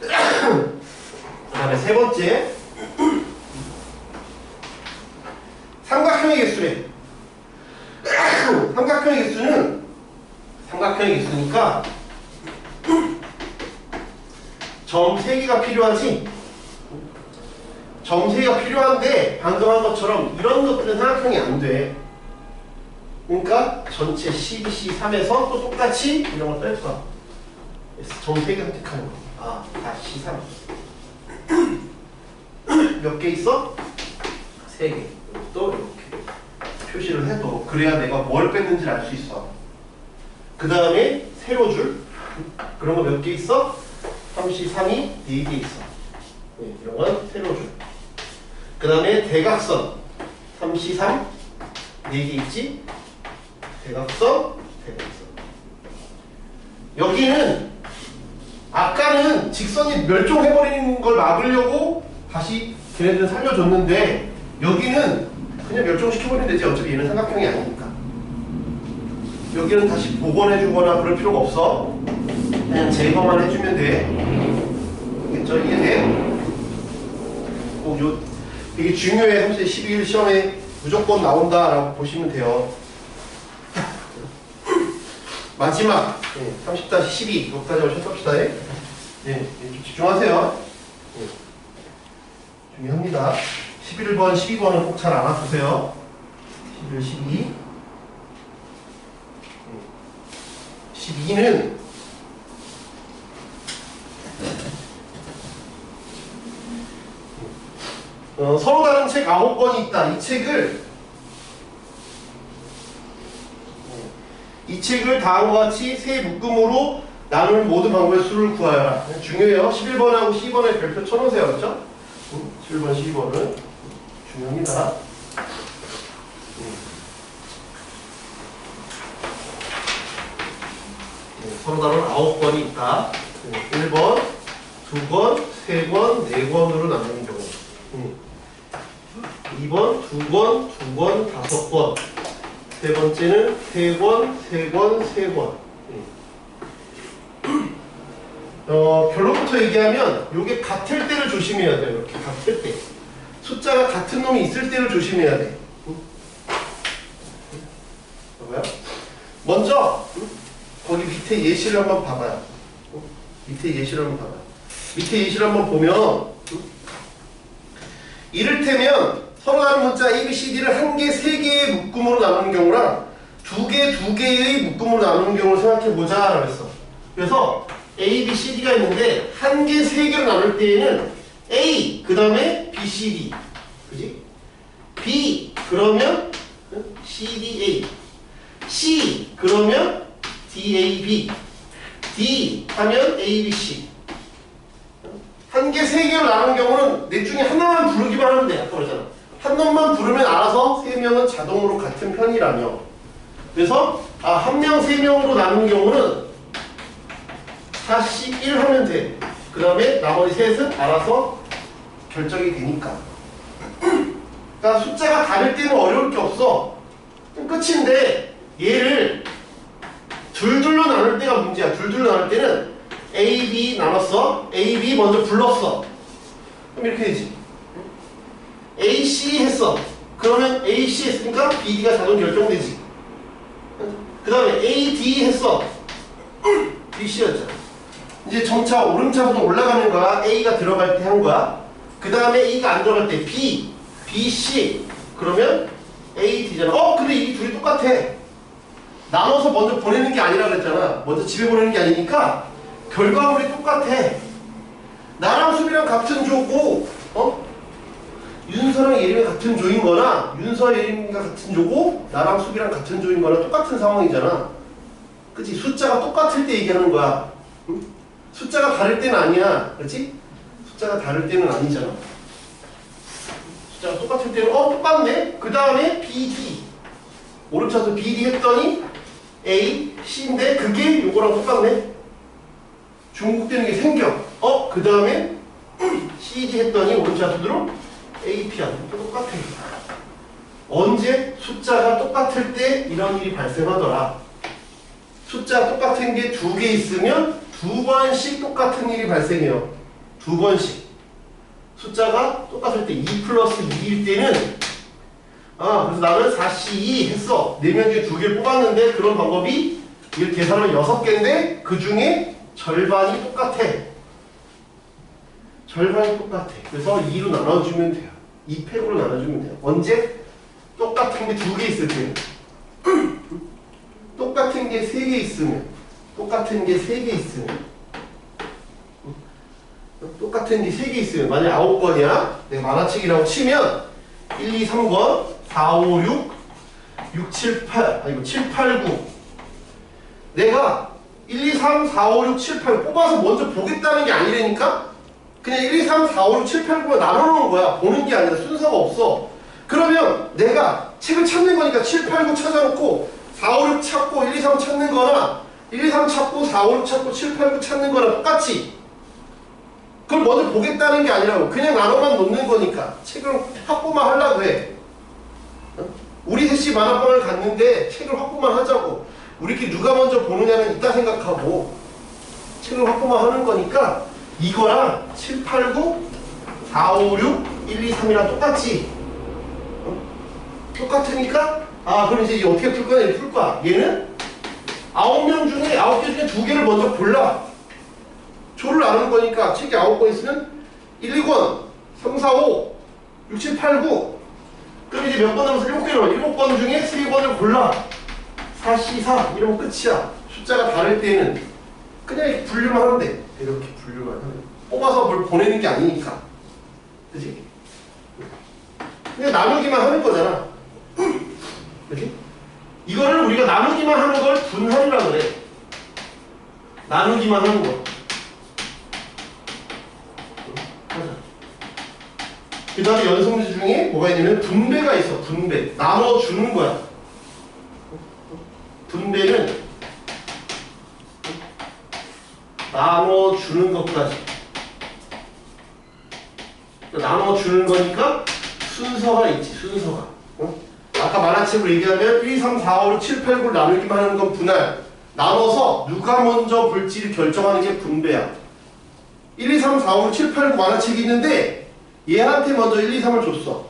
그 다음에 세 번째. 삼각형의 개수래. 삼각형의 개수는 삼각형의 개수니까 점 3개가 필요하지? 점 3개가 필요한데 방금 한 것처럼 이런 것들은 삼각형이 안 돼. 그러니까 전체 12C3에서 또 똑같이 이런 걸 뺄 거야. 점 3개 선택하는 거. 아, 다 C3. 몇 개 있어? 3개. 또 이렇게 표시를 해도 그래야 내가 뭘 뺐는지 알 수 있어. 그 다음에 세로줄. 그런 거 몇 개 있어? 3C3이 4개 있어. 네, 이런 건 세로줄. 그 다음에 대각선. 3C3 4개 있지? 대각선. 여기는 아까는 직선이 멸종해버리는 걸 막으려고 다시 걔네들은 살려줬는데 여기는 그냥 멸종시켜버리면 되지. 어차피 얘는 삼각형이 아니니까. 여기는 다시 복원해주거나 그럴 필요가 없어. 그냥 제거만 해주면 돼. 알겠죠? 이해돼? 꼭 되게 중요해. 12일 시험에 무조건 나온다라고 보시면 돼요. 마지막 30-12 여기까지 하셨습시다. 좀 집중하세요. 중요합니다. 11번, 12번은 꼭 잘 알아두세요. 11, 12 12는 서로 다른 책 9권이 있다. 이 책을 다음과 같이 세 묶음으로 나눌 모든 방법의 수를 구하여라. 중요해요. 11번하고 12번에 별표 쳐놓으세요. 그렇죠? 11번, 12번은 중요합니다. 서로 다른 9권이 있다. 1번, 2권, 3권, 4권으로 나누는 경우. 2번, 2권, 2권, 5권. 세 번째는 3권, 3권, 3권. 결론부터 얘기하면 이게 같을 때를 조심해야 돼요. 이렇게 같을 때. 숫자가 같은 놈이 있을 때를 조심해야 돼. 봐봐요. 먼저 거기 밑에 예시를 한번 봐봐요. 밑에 예시를 한번 봐봐요. 밑에 예시를 한번 보면 이를테면 서로 다른 문자 A, B, C, D를 1개, 3개의 묶음으로 나누는 경우랑 2개, 2개의 묶음으로 나누는 경우를 생각해보자 라고 했어. 그래서 A, B, C, D가 있는데 1개, 3개로 나눌 때에는 A, 그 다음에 B, C, D 그지? B, 그러면 C, D, A C, 그러면 D, A, B D 하면 A, B, C 1개, 3개로 나눈 경우는 내 놈만 부르면 알아서 3명은 자동으로 같은 편이라며. 그래서 한 명 3명으로 나눈 경우는 4씩 1 하면 돼. 그 다음에 나머지 셋은 알아서 결정이 되니까. 그러니까 숫자가 다를 때는 어려울 게 없어. 끝인데 얘를 둘둘로 나눌 때가 문제야. 둘둘로 나눌 때는 A, B 나눴어. A, B 먼저 불렀어. 그럼 이렇게 되지. A, C 했어. 그러면 A, C 했으니까 B, D가 자동 결정되지. 그 다음에 A, D 했어. B, C였잖아. 이제 점차 오름차부터 올라가는 거야. A가 들어갈 때 한 거야. 그 다음에 A가 안 들어갈 때 B, B, C. 그러면 A, D잖아. 근데 이 둘이 똑같아. 나눠서 먼저 보내는 게 아니라 그랬잖아. 먼저 집에 보내는 게 아니니까 결과물이 똑같아. 나랑 수비랑 같은 조고, 윤서랑 예림이 같은 조인 거나, 윤서, 예림이가 같은 조고, 나랑 수비랑 같은 조인 거나 똑같은 상황이잖아. 그치? 숫자가 똑같을 때 얘기하는 거야. 응? 숫자가 다를 때는 아니야. 그치? 숫자가 다를 때는 아니잖아. 숫자가 똑같을 때는, 똑같네? 그 다음에 BD. 오른쪽에서 BD 했더니, A, C인데, 그게 요거랑 똑같네? 중복되는 게 생겨. 그 다음에 CD 했더니 오른쪽으로 AP야. 똑같아. 언제? 숫자가 똑같을 때 이런 일이 발생하더라. 숫자 똑같은 게 2개 있으면 2번씩 똑같은 일이 발생해요. 2번씩. 숫자가 똑같을 때 2 플러스 2일 때는 그래서 나는 4C2 했어. 4명 중에 2개를 뽑았는데 그런 방법이 이렇게 계산하면 6개인데 그 중에 절반이 똑같아. 절반이 똑같아. 그래서 2로 나눠주면 돼요. 2팩으로 나눠주면 돼요. 언제? 똑같은 게 2개 있을 때는. 똑같은 게 3개 있으면. 똑같은 게 3개 있으면. 똑같은 게 3개 있으면. 만약 9권이야. 내가 만화책이라고 치면 1, 2, 3권 4, 5, 6 6, 7, 8 아니고 7, 8, 9 내가 1, 2, 3, 4, 5, 6, 7, 8 뽑아서 먼저 보겠다는 게 아니라니까? 그냥 1, 2, 3, 4, 5, 6, 7, 8, 9만 나눠놓은 거야. 보는 게 아니라 순서가 없어. 그러면 내가 책을 찾는 거니까 7, 8, 9 찾아놓고 4, 5, 6 찾고 1, 2, 3 찾는 거나 1, 2, 3 찾고 4, 5, 6 찾고 7, 8, 9 찾는 거랑 똑같지? 그걸 먼저 보겠다는 게 아니라고. 그냥 나눠만 놓는 거니까. 책을 확보만 하려고 해. 우리 셋이 만화방을 갔는데 책을 확보만 하자고. 우리끼리 누가 먼저 보느냐는 이따 생각하고 책을 확보만 하는 거니까 이거랑 7, 8, 9, 4, 5, 6, 1, 2, 3이랑 똑같지? 똑같으니까 그럼 이제 어떻게 풀 거냐? 풀 거야. 얘는 9명 중에 9개 중에 2개를 먼저 골라. 조를 나누는 거니까 책이 9권 있으면 1, 2권, 3, 4, 5, 6, 7, 8, 9 그럼 이제 몇 번 남아서 7개로 7번 중에 3번을 골라. 4, C, 4 이러면 끝이야. 숫자가 다를 때는 그냥 이렇게 분류만 하면 돼. 이렇게 분류만 하면 돼. 뽑아서 뭘 보내는 게 아니니까. 그치? 그냥 나누기만 하는 거잖아. 그치? 이거를 우리가 나누기만 하는 걸 분할이라 그래. 나누기만 하는 거. 그 다음에 연속문제 중에 뭐가 있냐면 분배가 있어. 분배. 나눠주는 거야. 분배는 나눠주는 것까지. 나눠주는 거니까 순서가 있지. 순서가. 아까 만화책으로 얘기하면 1, 2, 3, 4, 5, 6, 7, 8, 9를 나누기만 하는 건 분할. 나눠서 누가 먼저 볼지를 결정하는 게 분배야. 1, 2, 3, 4, 5, 6, 7, 8, 9 만화책이 있는데 얘한테 먼저 1, 2, 3을 줬어.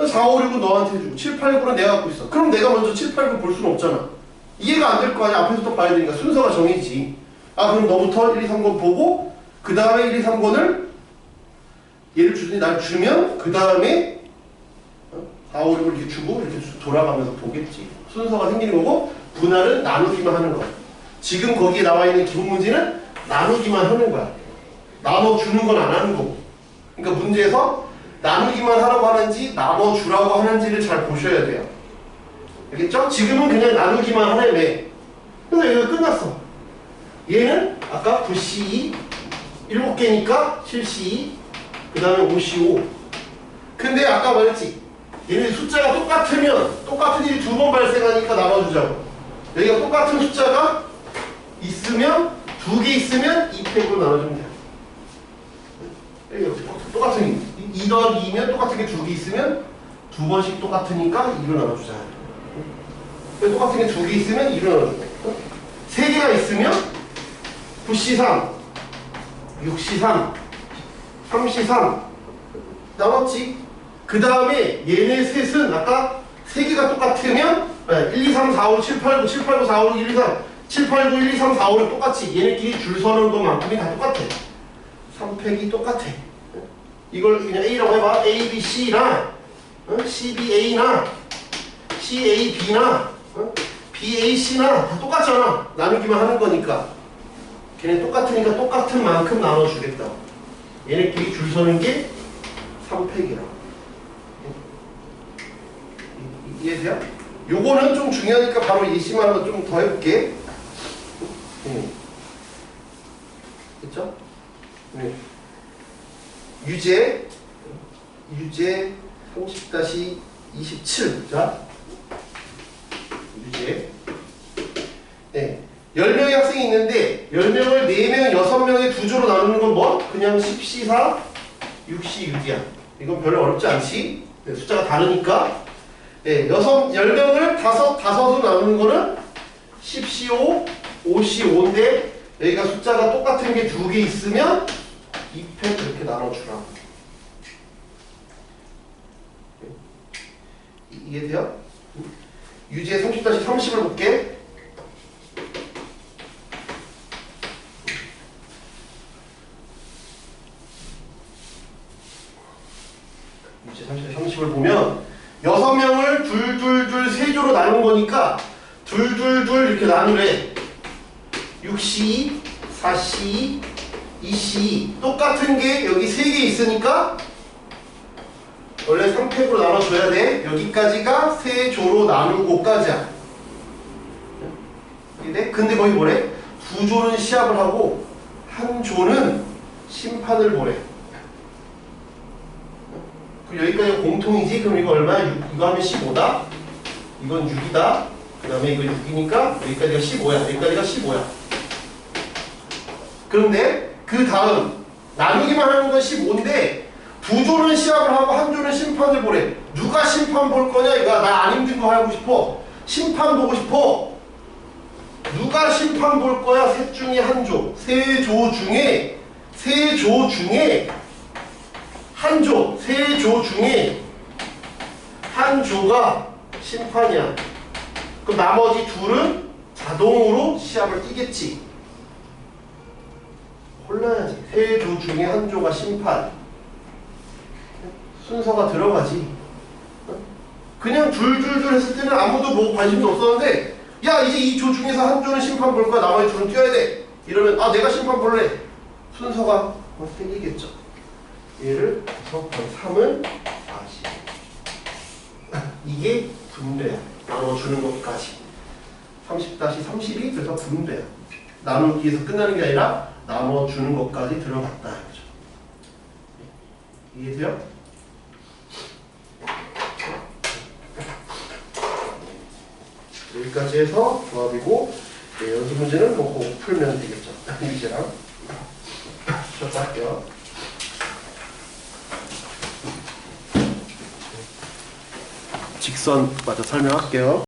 4, 5, 6은 너한테 주고 7, 8, 9는 내가 갖고 있어. 그럼 내가 먼저 7, 8, 9 볼 수는 없잖아. 이해가 안 될 거 아니야. 앞에서 또 봐야 되니까 순서가 정해지지. 그럼 너부터 1, 2, 3권 보고 그 다음에 1, 2, 3권을 얘를 주더니 날 주면 그 다음에 4, 5, 6을 이렇게 주고 이렇게 돌아가면서 보겠지. 순서가 생기는 거고 분할은 나누기만 하는 거야. 지금 거기에 나와 있는 기본 문제는 나누기만 하는 거야. 나눠주는 건 안 하는 거고. 그러니까 문제에서 나누기만 하라고 하는지 나눠주라고 하는지를 잘 보셔야 돼요. 알겠죠? 지금은 그냥 나누기만 하려면 그래서 여기가 끝났어. 얘는 아까 9C2 7개니까 7C2 그 다음에 5C5 근데 아까 말했지. 얘네 숫자가 똑같으면 똑같은 일이 두 번 발생하니까 나눠주자고. 여기가 똑같은 숫자가 있으면 두 개 있으면 2팩으로 나눠주면 돼. 여기 똑같은 일. 2 더하기 2면 똑같은 게 두 개 있으면 두 번씩 똑같으니까 2로 나눠주자. 똑같은 게 두 개 있으면 2로 나눠주자. 세 개가 있으면 9C3, 6C3, 3C3 나눴지? 그 다음에 얘네 셋은 아까 세 개가 똑같으면 1, 2, 3, 4, 5, 7, 8, 9, 7, 8, 9, 4, 5, 6, 1, 2, 3 7, 8, 9, 1, 2, 3, 4, 5는 똑같이 얘네끼리 줄 서는 것만큼이 다 똑같아. 3팩이 똑같아. 이걸 그냥 A라고 해봐. A, B, C나 C, B, A나 C, A, B나 B, A, C나 다 똑같잖아. 나누기만 하는 거니까. 걔네 똑같으니까 똑같은 만큼 나눠주겠다. 얘네끼리 줄 서는 게 3팩이라. 이해돼요? 요거는 좀 중요하니까 바로 예시만 좀 더 해볼게. 됐죠? 네. 유제 30-27. 자, 유제. 네. 10명의 학생이 있는데 10명을 4명, 6명의 두 조로 나누는 건 뭐? 그냥 10C4, 6C6이야. 이건 별로 어렵지 않지? 네, 숫자가 다르니까. 네, 10명을 다섯으로 나누는 거는 10C5, 5C5인데 여기가 숫자가 똑같은 게 두 개 있으면 2팩 이렇게 나눠주라. 이해돼요? 유지의 30-30을 볼게. 유지의 30-30을 보면 6명을 둘 세 조로 나눈 거니까 둘 이렇게 나누래. 6C2, 4C2, 2C2 똑같은 게 여기 3개 있으니까 원래 3팩으로 나눠줘야 돼. 여기까지가 세 조로 나누고까지야. 근데 거기 뭐래? 두 조는 시합을 하고 한 조는 심판을 보래. 그럼 여기까지가 공통이지? 그럼 이거 얼마야? 이거 하면 15다? 이건 6이다? 그 다음에 이거 6이니까 여기까지가 15야. 여기까지가 15야. 그런데 그 다음 나누기만 하는 건 15인데 두 조는 시합을 하고 한 조는 심판을 보래. 누가 심판 볼 거냐 이거야. 나 안 힘든 거 하고 싶어. 심판 보고 싶어. 누가 심판 볼 거야? 셋 중에 한 조. 세 조 중에 한 조. 세 조 중에 한 조가 심판이야. 그럼 나머지 둘은 자동으로 시합을 뛰겠지. 골라야지. 세 조 중에 한 조가 심판. 순서가 들어가지. 그냥 둘 했을 때는 아무도 뭐 관심도 없었는데 야 이제 이 조 중에서 한 조는 심판 볼 거야. 나머지 둘은 뛰어야 돼. 이러면 아 내가 심판 볼래. 순서가 생기겠죠. 얘를 3을 40. 이게 분배야. 나눠주는 것까지. 30-30이 그래서 분배야. 나누기에서 끝나는 게 아니라 나눠주는 것까지 들어갔다. 그죠? 이해돼요? 여기까지 해서 조합이고 연습 문제는 뭐 꼭 풀면 되겠죠. 유제랑 쉬었다 할게요. 직선 맞아 설명할게요.